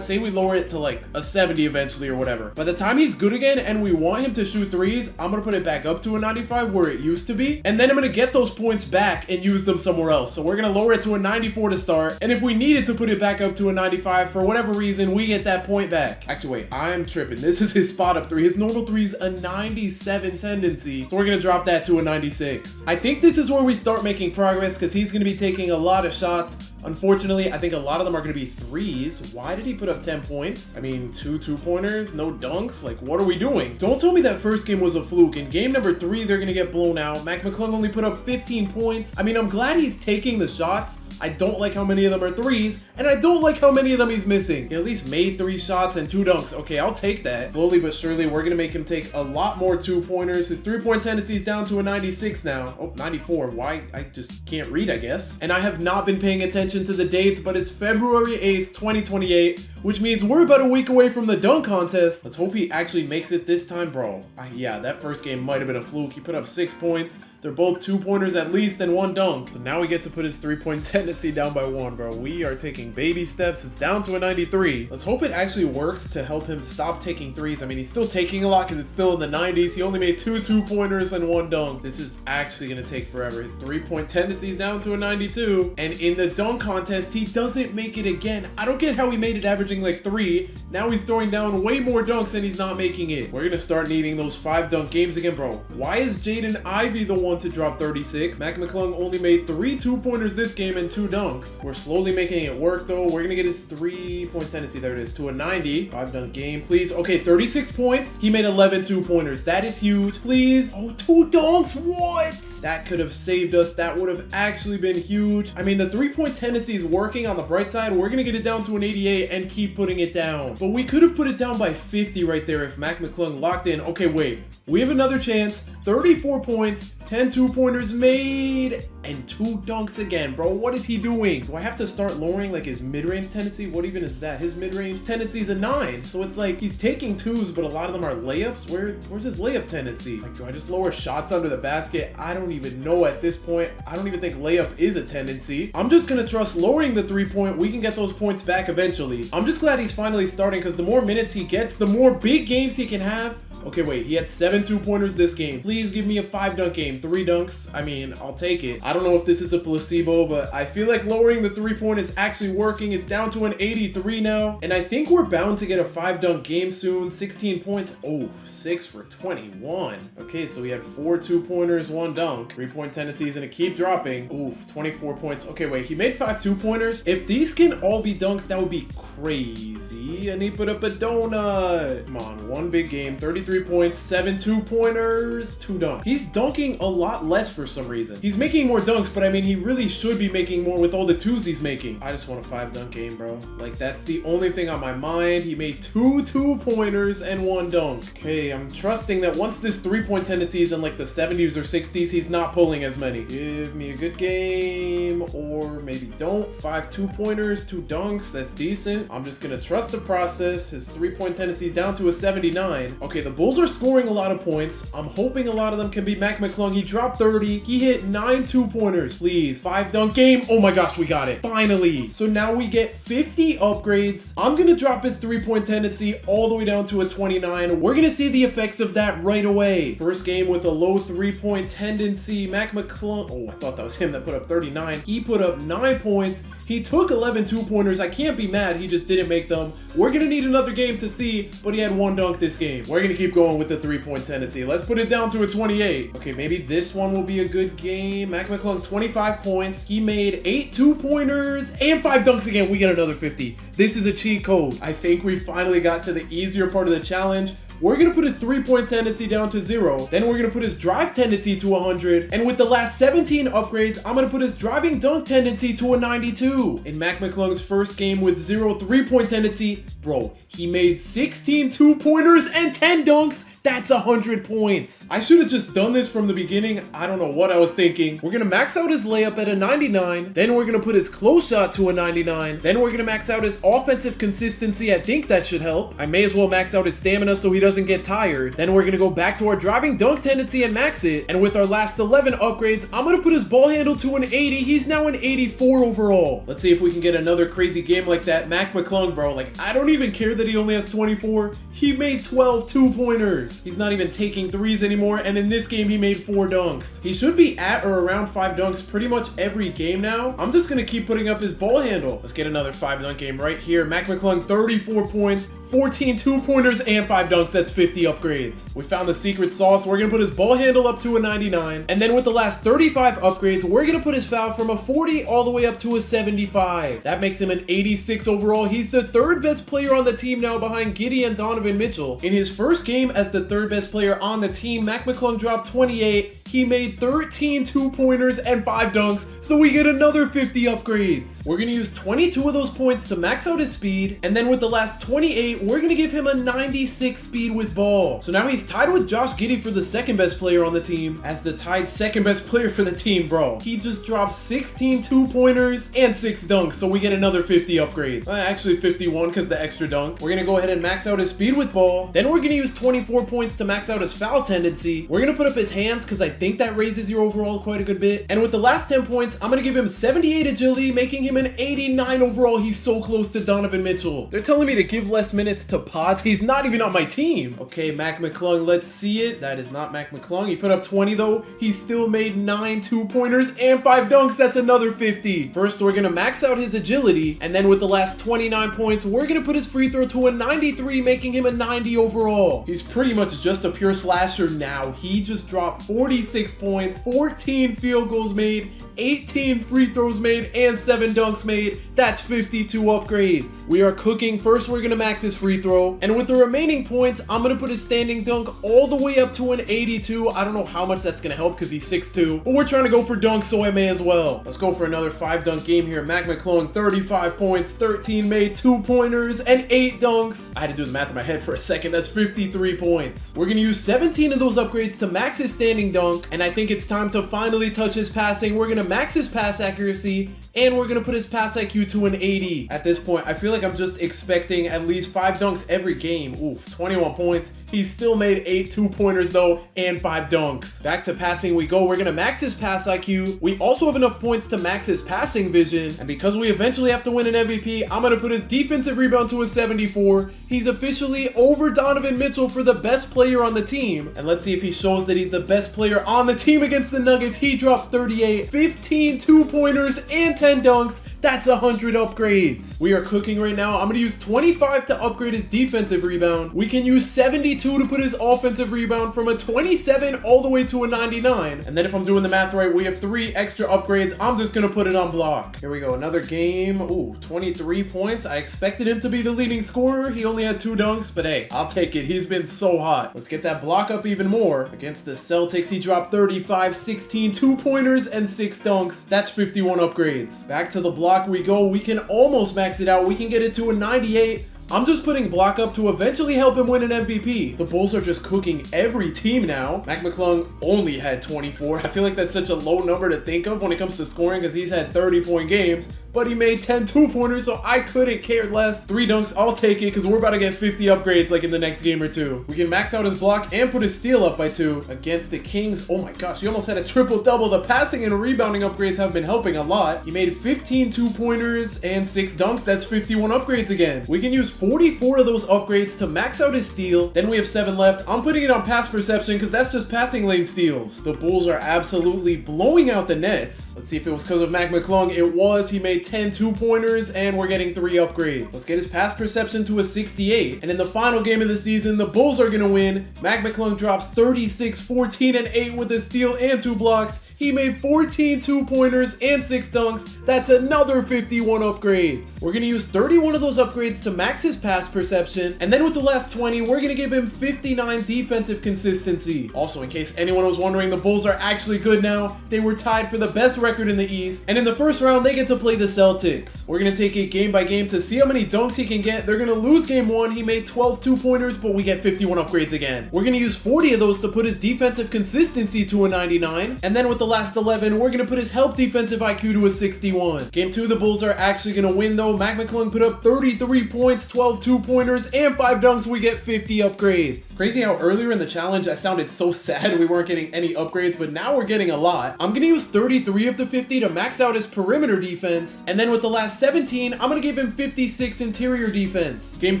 say we lower it to like a 70 eventually or whatever. By the time he's good again and we want him to shoot threes, I'm gonna put it back up to a 95 where it used to be, and then I'm gonna get those points back and use them somewhere else. So we're gonna lower it to a 94 to start, and if we needed to put it back up to a 95 for whatever reason, we get that point back. Actually, wait, I'm tripping. This is his spot up three. His normal three is a 97 tendency, so we're gonna drop that to a 96. I think this is where we start making progress because he's gonna be taking a lot of shots. Unfortunately, I think a lot of them are going to be threes. Why did he put up 10 points? I mean, two two-pointers, no dunks? Like, what are we doing? Don't tell me that first game was a fluke. In game number 3, they're going to get blown out. Mac McClung only put up 15 points. I mean, I'm glad he's taking the shots. I don't like how many of them are threes, and I don't like how many of them he's missing. He at least made 3 shots and 2 dunks. Okay, I'll take that. Slowly but surely, we're going to make him take a lot more two-pointers. His three-point tendency is down to a 96 now. Oh, 94. Why? I just can't read, I guess. And I have not been paying attention to the dates, but it's February 8th, 2028, which means we're about a week away from the dunk contest. Let's hope he actually makes it this time, bro. Yeah, that first game might have been a fluke. He put up 6 points. They're both 2-pointers at least and 1 dunk. So now we get to put his 3-point tendency down by 1, bro. We are taking baby steps. It's down to a 93. Let's hope it actually works to help him stop taking threes. I mean, he's still taking a lot because it's still in the 90s. He only made 2 2-pointers and 1 dunk. This is actually going to take forever. His 3-point tendency is down to a 92. And in the dunk contest, he doesn't make it again. I don't get how he made it averaging like 3. Now he's throwing down way more dunks and he's not making it. We're going to start needing those 5 dunk games again, bro. Why is Jaden Ivey the one to drop 36? Mac McClung only made 3 2-pointers this game and 2 dunks. We're slowly making it work though. We're gonna get his 3-point tendency, there it is, to a 90. 5 dunk game, please. Okay, 36 points. He made 11 2-pointers. That is huge. Please. Oh, 2 dunks. What? That could have saved us. That would have actually been huge. I mean, the 3-point tendency is working on the bright side. We're gonna get it down to an 88 and keep putting it down. But we could have put it down by 50 right there if Mac McClung locked in. Okay, wait. We have another chance. 34 points, 10 2-pointers made, and 2 dunks again, bro. What is he doing? Do I have to start lowering like his mid-range tendency? What even is that? His mid-range tendency is a 9. So it's like he's taking 2s, but a lot of them are layups. Where's his layup tendency? Like, do I just lower shots under the basket? I don't even know at this point. I don't even think layup is a tendency. I'm just gonna trust lowering the 3-point. We can get those points back eventually. I'm just glad he's finally starting because the more minutes he gets, the more big games he can have. Okay, wait, he had 7 2-pointers this game. Please give me a 5 dunk game. 3 dunks. I mean, I'll take it. I don't know if this is a placebo, but I feel like lowering the 3-point is actually working. It's down to an 83 now. And I think we're bound to get a 5 dunk game soon. 16 points. Oh, 6 for 21. Okay, so we had 4 2-pointers, 1 dunk. 3-point tendencies and it keep dropping. Oof, 24 points. Okay, wait, he made 5 2-pointers. If these can all be dunks, that would be crazy. And he put up a donut. Come on, 1 big game. 33 points, 7 2-pointers, 2 dunks. He's dunking a lot less for some reason. He's making more dunks, but I mean, he really should be making more with all the 2s he's making. I just want a 5 dunk game, bro. Like, that's the only thing on my mind. He made 2 2-pointers and 1 dunk. Okay, I'm trusting that once this 3-point tendency is in like the 70s or 60s, he's not pulling as many. Give me a good game, or maybe don't. 5 2-pointers, 2 dunks, that's decent. I'm just gonna trust the process. His 3-point tendency is down to a 79. Okay, the Bulls are scoring a lot of points. I'm hoping a lot of them can be Mac McClung. He dropped 30. He hit 9 2-pointers. Please, 5 dunk game. Oh my gosh, we got it. Finally. So now we get 50 upgrades. I'm going to drop his 3-point tendency all the way down to a 29. We're going to see the effects of that right away. First game with a low 3-point tendency. Mac McClung. Oh, I thought that was him that put up 39. He put up 9 points. He took 11 2-pointers. I can't be mad. He just didn't make them. We're going to need another game to see, but he had 1 dunk this game. We're going to keep going with the 3-point tendency. Let's put it down to a 28. Okay, maybe this one will be a good game. Mac McClung, 25 points. He made 8 2-pointers and 5 dunks again. We get another 50. This is a cheat code. I think we finally got to the easier part of the challenge. We're going to put his 3-point tendency down to 0. Then we're going to put his drive tendency to 100. And with the last 17 upgrades, I'm going to put his driving dunk tendency to a 92. In Mac McClung's first game with 0 3-point tendency, bro, he made 16 2-pointers and 10 dunks. That's 100 points. I should have just done this from the beginning. I don't know what I was thinking. We're gonna max out his layup at a 99. Then we're gonna put his close shot to a 99. Then we're gonna max out his offensive consistency. I think that should help. I may as well max out his stamina so he doesn't get tired. Then we're gonna go back to our driving dunk tendency and max it. And with our last 11 upgrades, I'm gonna put his ball handle to an 80. He's now an 84 overall. Let's see if we can get another crazy game like that. Mac McClung, bro. Like, I don't even care that he only has 24. He made 12 two-pointers. He's not even taking threes anymore, and in this game, he made 4 dunks. He should be at or around 5 dunks pretty much every game now. I'm just gonna keep putting up his ball handle. Let's get another 5-dunk game right here. Mac McClung, 34 points, 14 two-pointers, and 5 dunks. That's 50 upgrades. We found the secret sauce. We're gonna put his ball handle up to a 99, and then with the last 35 upgrades, we're gonna put his foul from a 40 all the way up to a 75. That makes him an 86 overall. He's the 3rd best player on the team now behind Giddey and Donovan Mitchell. In his first game as the 3rd best player on the team, Mac McClung dropped 28. He made 13 two-pointers and 5 dunks, so we get another 50 upgrades. We're gonna use 22 of those points to max out his speed, and then with the last 28, we're gonna give him a 96 speed with ball. So now he's tied with Josh Giddey for the 2nd best player on the team. As the tied 2nd best player for the team, bro. He just dropped 16 two-pointers and 6 dunks, so we get another 50 upgrades. Actually 51 because the extra dunk. We're gonna go ahead and max out his speed with ball. Then we're gonna use 24 points to max out his foul tendency. We're gonna put up his hands because I think that raises your overall quite a good bit. And with the last 10 points, I'm gonna give him 78 agility, making him an 89 overall. He's so close to Donovan Mitchell. They're telling me to give less minutes to Pods. He's not even on my team. Okay, Mac McClung, let's see it. That is not Mac McClung. He put up 20 though. He still made 9 two-pointers and 5 dunks. That's another 50. First, we're gonna max out his agility, and then with the last 29 points, we're gonna put his free throw to a 93, making him a 90 overall. He's pretty much just a pure slasher now. He just dropped 46 points. 14 field goals made, 18 free throws made, and 7 dunks made. That's 52 upgrades. We are cooking. First, we're gonna max his free throw, and with the remaining points, I'm gonna put his standing dunk all the way up to an 82. I don't know how much that's gonna help because he's 6'2", but we're trying to go for dunks, so I may as well. Let's go for another 5-dunk game here. Mac McClung, 35 points, 13 made, 2-pointers, and 8 dunks. I had to do the math in my head for a second. That's 53 points. We're gonna use 17 of those upgrades to max his standing dunk, and I think it's time to finally touch his passing. We're gonna max his pass accuracy, and we're gonna put his pass IQ to an 80. At this point, I feel like I'm just expecting at least 5 dunks every game. Oof, 21 points. He still made 8 two-pointers though, and 5 dunks. Back to passing we go. We're gonna max his pass IQ. We also have enough points to max his passing vision, and because we eventually have to win an MVP, I'm gonna put his defensive rebound to a 74. He's officially over Donovan Mitchell for the best player on the team, and let's see if he shows that he's the best player on the team against the Nuggets. He drops 38, 15 two-pointers, and 10 dunks. That's 100 upgrades. We are cooking right now. I'm gonna use 25 to upgrade his defensive rebound. We can use 72 to put his offensive rebound from a 27 all the way to a 99. And then if I'm doing the math right, we have 3 extra upgrades. I'm just gonna put it on block. Here we go, another game. Ooh, 23 points. I expected him to be the leading scorer. He only had 2 dunks, but hey, I'll take it. He's been so hot. Let's get that block up even more. Against the Celtics, he dropped 35, 16 2-pointers, and 6 dunks. That's 51 upgrades. Back to the block we go. We can almost max it out. We can get it to a 98. I'm just putting block up to eventually help him win an MVP. The Bulls are just cooking every team now. Mac McClung only had 24. I feel like that's such a low number to think of when it comes to scoring because he's had 30-point games, but he made 10 two-pointers, so I couldn't care less. 3 dunks, I'll take it because we're about to get 50 upgrades like in the next game or 2. We can max out his block and put his steal up by 2 against the Kings. Oh my gosh, he almost had a triple-double. The passing and rebounding upgrades have been helping a lot. He made 15 two-pointers and 6 dunks. That's 51 upgrades again. We can use 44 of those upgrades to max out his steal. Then we have 7 left. I'm putting it on pass perception because that's just passing lane steals. The Bulls are absolutely blowing out the Nets. Let's see if it was because of Mac McClung. It was. He made 10 two-pointers and we're getting 3 upgrades. Let's get his pass perception to a 68. And in the final game of the season, the Bulls are going to win. Mac McClung drops 36, 14, and 8 with a steal and 2 blocks. he made 14 2-pointers and 6 dunks. That's another 51 upgrades. We're gonna use 31 of those upgrades to max his pass perception, and then with the last 20, we're gonna give him 59 defensive consistency. Also, in case anyone was wondering, the Bulls are actually good now. They were tied for the best record in the East, and in the first round, they get to play the Celtics. We're gonna take it game by game to see how many dunks he can get. They're gonna lose game 1. He made 12 2-pointers, but we get 51 upgrades again. We're gonna use 40 of those to put his defensive consistency to a 99, and then with the last 11, we're gonna put his help defensive IQ to a 61. Game 2, the Bulls are actually gonna win though. Mac McClung put up 33 points, 12 2-pointers, and 5 dunks. We get 50 upgrades. Crazy how earlier in the challenge I sounded so sad we weren't getting any upgrades, but now we're getting a lot. I'm gonna use 33 of the 50 to max out his perimeter defense, and then with the last 17, I'm gonna give him 56 interior defense. Game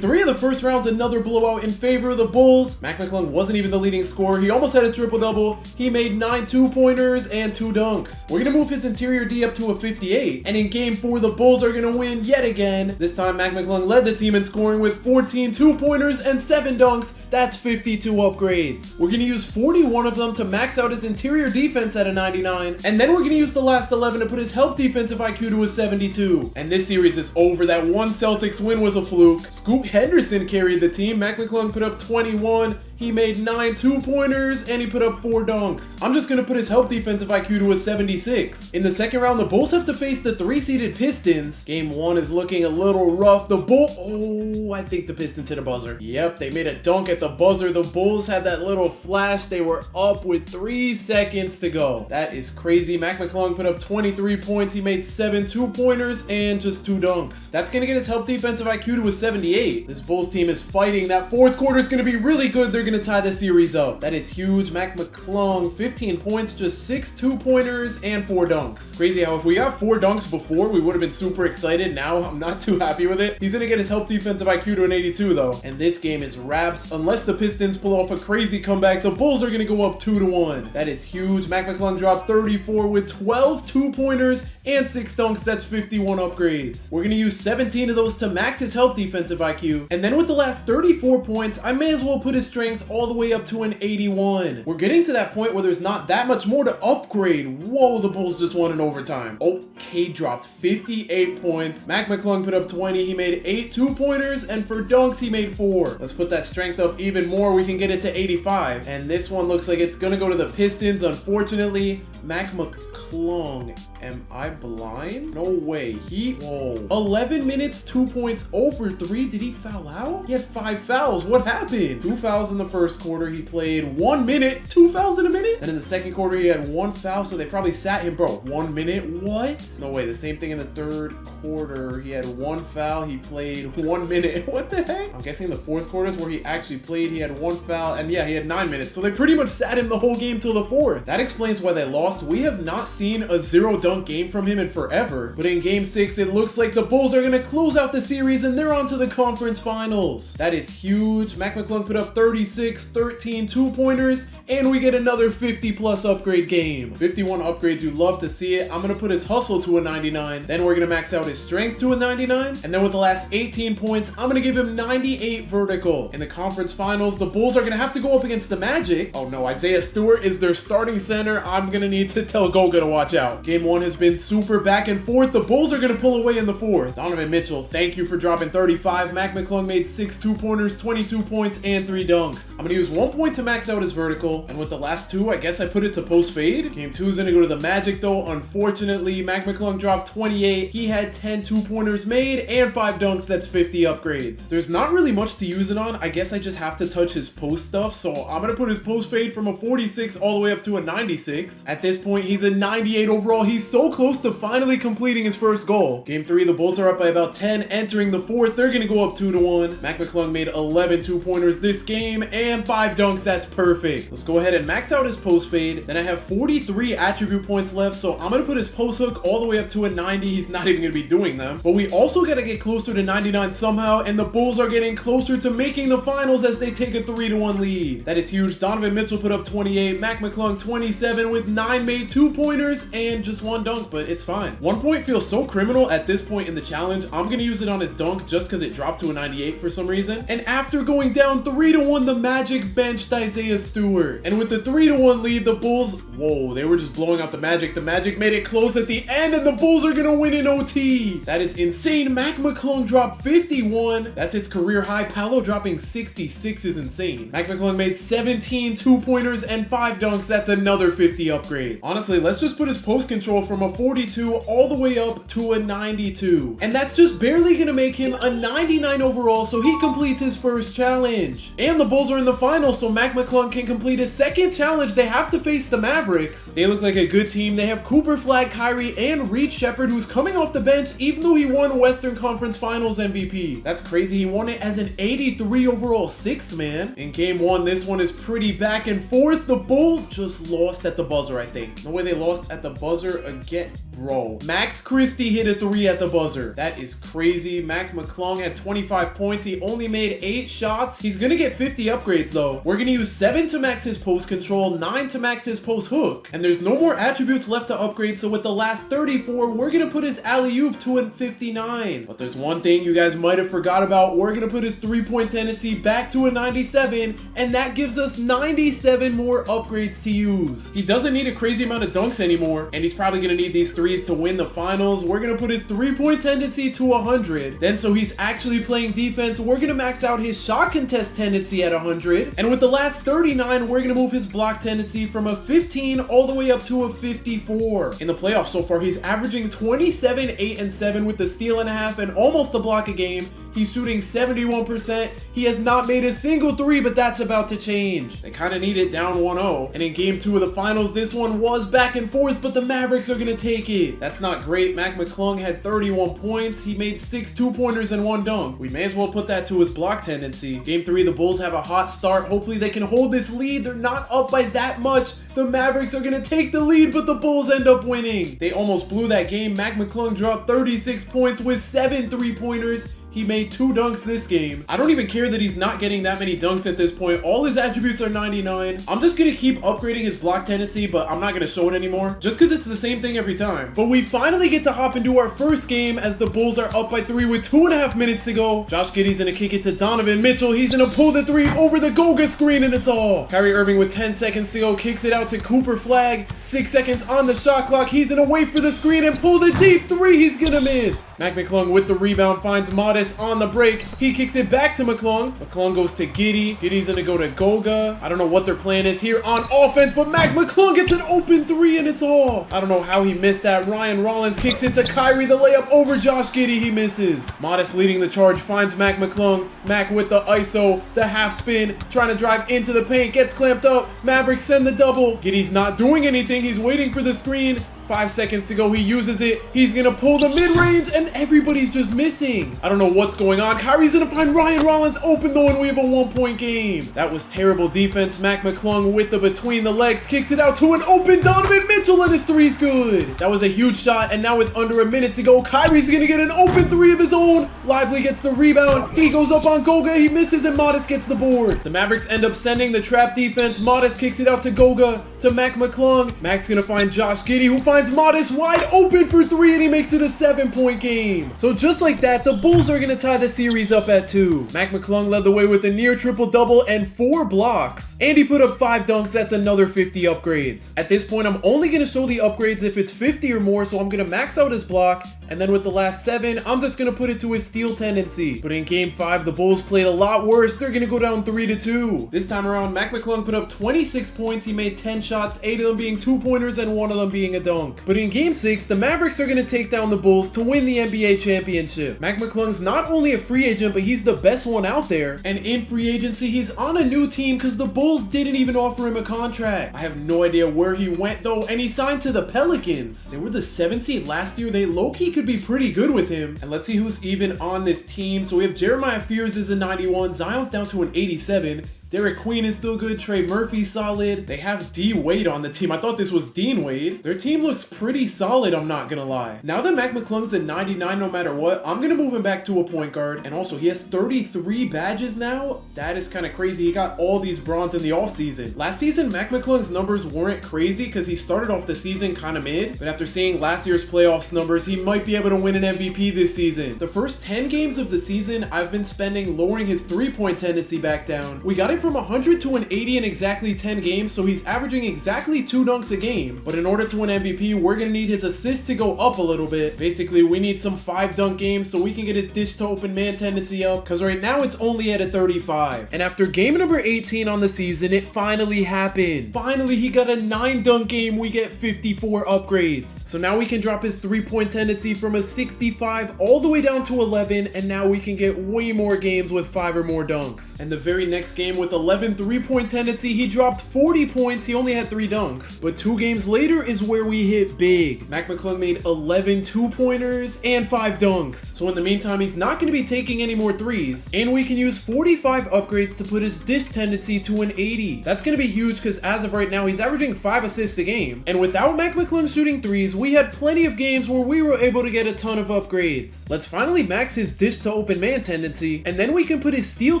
3 of the first round's another blowout in favor of the Bulls. Mac McClung wasn't even the leading scorer. He almost had a triple-double. He made 9 2-pointers and 2 dunks. We're gonna move his interior D up to a 58, and in game 4, the Bulls are gonna win yet again. This time, Mac McClung led the team in scoring with 14 2-pointers and 7 dunks. That's 52 upgrades. We're gonna use 41 of them to max out his interior defense at a 99, and then we're gonna use the last 11 to put his help defensive IQ to a 72. And this series is over. That one Celtics win was a fluke. Scoot Henderson carried the team. Mac McClung put up 21. He made 9 2-pointers, and he put up 4 dunks. I'm just gonna put his help defensive IQ to a 76. In the second round, the Bulls have to face the 3-seeded Pistons. Game 1 is looking a little rough. I think the Pistons hit a buzzer. Yep, they made a dunk at the buzzer. The Bulls had that little flash. They were up with 3 seconds to go. That is crazy. Mac McClung put up 23 points. He made 7 2-pointers and just 2 dunks. That's gonna get his help defensive IQ to a 78. This Bulls team is fighting. That fourth quarter is gonna be really good. They're gonna tie the series up. That is huge. Mac McClung, 15 points, just 6 2-pointers and 4 dunks. Crazy how if we got 4 dunks before, we would have been super excited. Now I'm not too happy with it. He's gonna get his help defensive IQ to an 82 though. And this game is wraps. Unless the Pistons pull off a crazy comeback, the Bulls are gonna go up 2-1. That is huge. Mac McClung dropped 34 with 12 2-pointers and 6 dunks. That's 51 upgrades. We're gonna use 17 of those to max his help defensive IQ. And then with the last 34 points, I may as well put his strength all the way up to an 81. We're getting to that point where there's not that much more to upgrade. Whoa, the Bulls just won in overtime. Okay, dropped 58 points. Mac McClung put up 20. He made 8 2-pointers, and for dunks, he made 4. Let's put that strength up even more. We can get it to 85. And this one looks like it's gonna go to the Pistons, unfortunately. Mac McClung, am I blind? No way. 11 minutes, 2 points, 0 for 3. Did he foul out? He had 5 fouls. What happened? 2 fouls in the first quarter. He played 1 minute, 2 fouls in a minute. And in the second quarter, he had 1 foul, so they probably sat him, bro. 1 minute? What? No way. The same thing in the third quarter. He had 1 foul. He played 1 minute. What the heck? I'm guessing the fourth quarter is where he actually played. He had 1 foul, and yeah, he had 9 minutes. So they pretty much sat him the whole game till the fourth. That explains why they lost. We have not seen a 0-dunk game from him in forever. But in game 6, it looks like the Bulls are going to close out the series, and they're on to the conference finals. That is huge. Mac McClung put up 36, 13 2-pointers, and we get another 50-plus upgrade game. 51 upgrades, you love to see it. I'm going to put his hustle to a 99. Then we're going to max out his strength to a 99. And then with the last 18 points, I'm going to give him 98 vertical. In the conference finals, the Bulls are going to have to go up against the Magic. Oh no, Isaiah Stewart is their starting center. I'm going to need to tell Goga to watch out. Game 1 has been super back and forth. The Bulls are going to pull away in the fourth. Donovan Mitchell, thank you for dropping 35. Mac McClung made 6 2-pointers, 22 points, and 3 dunks. I'm going to use 1 point to max out his vertical. And with the last 2, I guess I put it to post fade. Game 2 is going to go to the Magic though. Unfortunately, Mac McClung dropped 28. He had 10 2-pointers made and 5 dunks. That's 50 upgrades. There's not really much to use it on. I guess I just have to touch his post stuff. So I'm going to put his post fade from a 46 all the way up to a 96. At this point, he's a 98 overall. He's so close to finally completing his first goal. Game 3, the Bulls are up by about 10 entering the fourth. They're going to go up 2-1. Mac McClung made 11 2-pointers this game and 5 dunks. That's perfect. Let's go ahead and max out his post fade. Then I have 43 attribute points left, so I'm going to put his post hook all the way up to a 90. He's not even going to be doing them. But we also got to get closer to 99 somehow, and the Bulls are getting closer to making the finals as they take a 3-1 lead. That is huge. Donovan Mitchell put up 28. Mac McClung 27 with 9 made 2-pointers and just 1 one dunk, but it's fine. 1 point feels so criminal at this point in the challenge. I'm gonna use it on his dunk just because it dropped to a 98 for some reason. And after going down 3-1, the Magic benched Isaiah Stewart. And with the 3-1 lead, the Bulls, whoa, they were just blowing out the Magic. The Magic made it close at the end, and the Bulls are gonna win in OT. That is insane. Mac McClung dropped 51. That's his career high. Paolo dropping 66 is insane. Mac McClung made 17 2-pointers and 5 dunks. That's another 50 upgrade. Honestly, let's just put his post control from a 42 all the way up to a 92. And that's just barely gonna make him a 99 overall, so he completes his first challenge. And the Bulls are in the finals, so Mac McClung can complete his second challenge. They have to face the Mavericks. They look like a good team. They have Cooper Flag, Kyrie, and Reed Shepherd, who's coming off the bench even though he won Western Conference Finals MVP. That's crazy. He won it as an 83 overall 6th man. In game 1, this one is pretty back and forth. The Bulls just lost at the buzzer, I think. No way they lost at the buzzer again. Bro, Max Christie hit a 3 at the buzzer. That is crazy. Mac McClung had 25 points. He only made 8 shots. He's gonna get 50 upgrades though. We're gonna use 7 to max his post control, 9 to max his post hook. And there's no more attributes left to upgrade, so with the last 34, we're gonna put his alley-oop to a 59. But there's one thing you guys might have forgot about. We're gonna put his 3-point tendency back to a 97, and that gives us 97 more upgrades to use. He doesn't need a crazy amount of dunks anymore, and he's probably gonna need these 3s to win the finals. We're gonna put his 3-point tendency to 100. Then, so he's actually playing defense, we're gonna max out his shot contest tendency at 100. And with the last 39, we're gonna move his block tendency from a 15 all the way up to a 54. In the playoffs so far, he's averaging 27, 8, and 7 with the steal and a half and almost a block a game. He's shooting 71%. He has not made a single 3, but that's about to change. They kind of need it down 1-0. And in game 2 of the finals, this one was back and forth, but the Mavericks are gonna take it. That's not great. Mac McClung had 31 points. He made 6 2-pointers and 1 dunk. We may as well put that to his block tendency. Game 3, the Bulls have a hot start. Hopefully they can hold this lead. They're not up by that much. The Mavericks are gonna take the lead, but the Bulls end up winning. They almost blew that game. Mac McClung dropped 36 points with 7 3-pointers. He made 2 dunks this game. I don't even care that he's not getting that many dunks at this point. All his attributes are 99. I'm just gonna keep upgrading his block tendency, but I'm not gonna show it anymore, just because it's the same thing every time. But we finally get to hop into our first game as the Bulls are up by 3 with 2.5 minutes to go. Josh Giddey's gonna kick it to Donovan Mitchell. He's gonna pull the 3 over the Goga screen, and it's off. Kyrie Irving with 10 seconds to go kicks it out to Cooper Flag. 6 seconds on the shot clock. He's gonna wait for the screen and pull the deep 3. He's gonna miss. Mac McClung with the rebound finds Modest on the break. He kicks it back to McClung. McClung goes to Giddey. Giddey's gonna go to Goga. I don't know what their plan is here on offense, but Mac McClung gets an open 3 and it's off. I don't know how he missed that. Ryan Rollins kicks it to Kyrie. The layup over Josh Giddey. He misses. Modest leading the charge finds Mac McClung. Mac with the ISO, the half spin, trying to drive into the paint, gets clamped up. Mavericks send the double. Giddey's not doing anything. He's waiting for the screen. 5 seconds to go. He uses it. He's gonna pull the mid-range, and everybody's just missing. I don't know what's going on. Kyrie's gonna find Ryan Rollins open though, and we have a 1-point game. That was terrible defense. Mac McClung with the between the legs kicks it out to an open Donovan Mitchell, and his 3's good. That was a huge shot, and now with under a minute to go, Kyrie's gonna get an open 3 of his own. Lively gets the rebound. He goes up on Goga. He misses, and Modest gets the board. The Mavericks end up sending the trap defense. Modest kicks it out to Goga, to Mac McClung. Mac's gonna find Josh Giddey, who finds Modest wide open for 3, and he makes it a 7-point game. So just like that, the Bulls are gonna tie the series up at 2. Mac McClung led the way with a near triple-double and 4 blocks. And he put up 5 dunks. That's another 50 upgrades. At this point, I'm only gonna show the upgrades if it's 50 or more, so I'm gonna max out his block. And then with the last 7, I'm just gonna put it to his steal tendency. But in game 5, the Bulls played a lot worse. They're gonna go down 3-2. This time around, Mac McClung put up 26 points. He made 10 shots, 8 of them being 2-pointers and 1 of them being a dunk. But in game 6, the Mavericks are gonna take down the Bulls to win the NBA championship. Mac McClung's not only a free agent, but he's the best one out there. And in free agency, he's on a new team because the Bulls didn't even offer him a contract. I have no idea where he went though, and he signed to the Pelicans. They were the 7th seed last year. They low-key could be pretty good with him. And let's see who's even on this team. So we have Jeremiah Fears is a 91, Zion's down to an 87, Derek Queen is still good. Trey Murphy solid. They have D Wade on the team. I thought this was Dean Wade. Their team looks pretty solid, I'm not gonna lie. Now that Mac McClung's at 99 no matter what, I'm gonna move him back to a point guard. And also, he has 33 badges now. That is kind of crazy. He got all these bronze in the offseason. Last season, Mac McClung's numbers weren't crazy because he started off the season kind of mid. But after seeing last year's playoffs numbers, he might be able to win an MVP this season. The first 10 games of the season, I've been spending lowering his three-point tendency back down. We got it from 100 to an 80 in exactly 10 games, so he's averaging exactly 2 dunks a game. But in order to win MVP, we're gonna need his assists to go up a little bit. Basically, we need some 5 dunk games so we can get his dish to open man tendency up, because right now it's only at a 35. And after game number 18 on the season, it finally happened. Finally, he got a 9 dunk game. We get 54 upgrades. So now we can drop his three-point tendency from a 65 all the way down to 11, and now we can get way more games with 5 or more dunks. And the very next game with 11 three-point tendency, he dropped 40 points. He only had 3 dunks. But 2 games later is where we hit big. Mac McClung made 11 two-pointers and 5 dunks. So in the meantime, he's not going to be taking any more threes. And we can use 45 upgrades to put his dish tendency to an 80. That's going to be huge because as of right now, he's averaging 5 assists a game. And without Mac McClung shooting threes, we had plenty of games where we were able to get a ton of upgrades. Let's finally max his dish to open man tendency, and then we can put his steal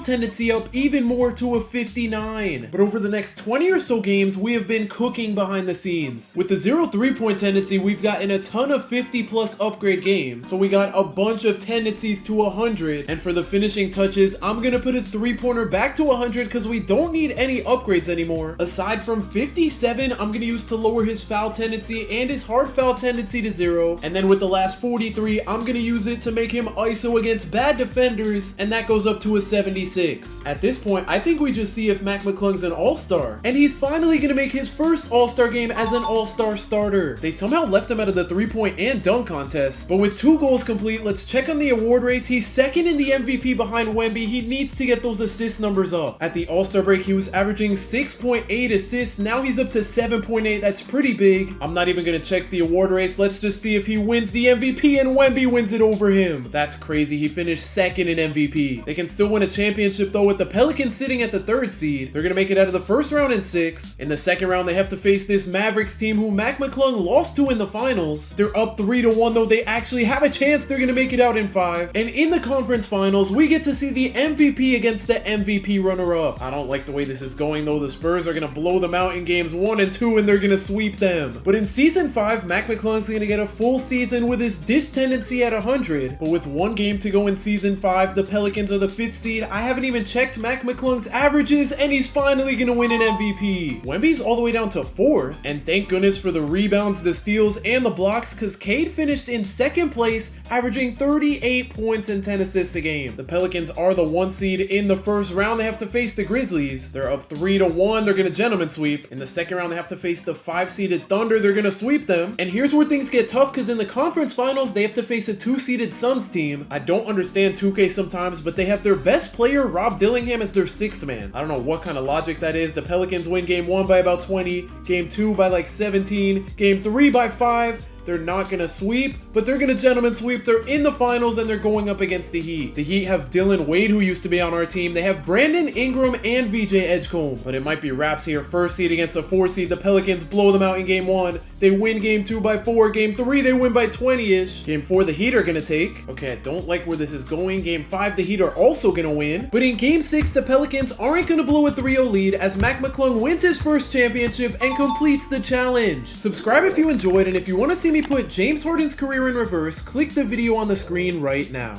tendency up even more to a 59. But over the next 20 or so games, we have been cooking behind the scenes. With the 0 3-point tendency, we've gotten a ton of 50 plus upgrade games. So we got a bunch of tendencies to 100. And for the finishing touches, I'm gonna put his 3-pointer back to 100 because we don't need any upgrades anymore. Aside from 57, I'm gonna use to lower his foul tendency and his hard foul tendency to 0. And then with the last 43, I'm gonna use it to make him ISO against bad defenders, and that goes up to a 76. At this point, I think we just see if Mac McClung's an all-star. And he's finally gonna make his first all-star game as an all-star starter. They somehow left him out of the 3-point and dunk contest. But with 2 goals complete, let's check on the award race. He's second in the MVP behind Wemby. He needs to get those assist numbers up. At the all-star break, he was averaging 6.8 assists. Now he's up to 7.8. That's pretty big. I'm not even gonna check the award race. Let's just see if he wins the MVP and Wemby wins it over him. That's crazy. He finished second in MVP. They can still win a championship though with the Pelicans sitting at the 3rd seed. They're gonna make it out of the first round in 6. In the second round, they have to face this Mavericks team who Mac McClung lost to in the finals. They're up 3-1 though. They actually have a chance. They're gonna make it out in 5. And in the conference finals, we get to see the MVP against the MVP runner-up. I don't like the way this is going though. The Spurs are gonna blow them out in games 1 and 2 and they're gonna sweep them. But in season 5, Mac McClung's gonna get a full season with his dish tendency at 100. But with 1 game to go in season 5, the Pelicans are the 5th seed. I haven't even checked Mac McClung's averages and he's finally gonna win an MVP. Wemby's all the way down to 4th, and thank goodness for the rebounds, the steals, and the blocks because Cade finished in 2nd place, averaging 38 points and 10 assists a game. The Pelicans are the 1 seed in the first round. They have to face the Grizzlies. They're up 3-1. They're gonna gentleman sweep. In the second round, they have to face the 5-seeded Thunder. They're gonna sweep them. And here's where things get tough because in the conference finals, they have to face a 2-seeded Suns team. I don't understand 2K sometimes, but they have their best player, Rob Dillingham, as their 6th man. I don't know what kind of logic that is. The Pelicans win game 1 by about 20, game 2 by like 17, game 3 by 5. They're not gonna sweep, but they're gonna gentleman sweep. They're in the finals and they're going up against the Heat. The Heat have Dylan Wade, who used to be on our team. They have Brandon Ingram and VJ Edgecombe. But it might be wraps here. 1st seed against the 4th seed. The Pelicans blow them out in game 1. They win game 2 by 4. Game 3, they win by 20-ish. Game 4, the Heat are gonna take. Okay, I don't like where this is going. Game 5, the Heat are also gonna win. But in game 6, the Pelicans aren't gonna blow a 3-0 lead as Mac McClung wins his first championship and completes the challenge. Subscribe if you enjoyed, and if you want to see me put James Harden's career in reverse, click the video on the screen right now.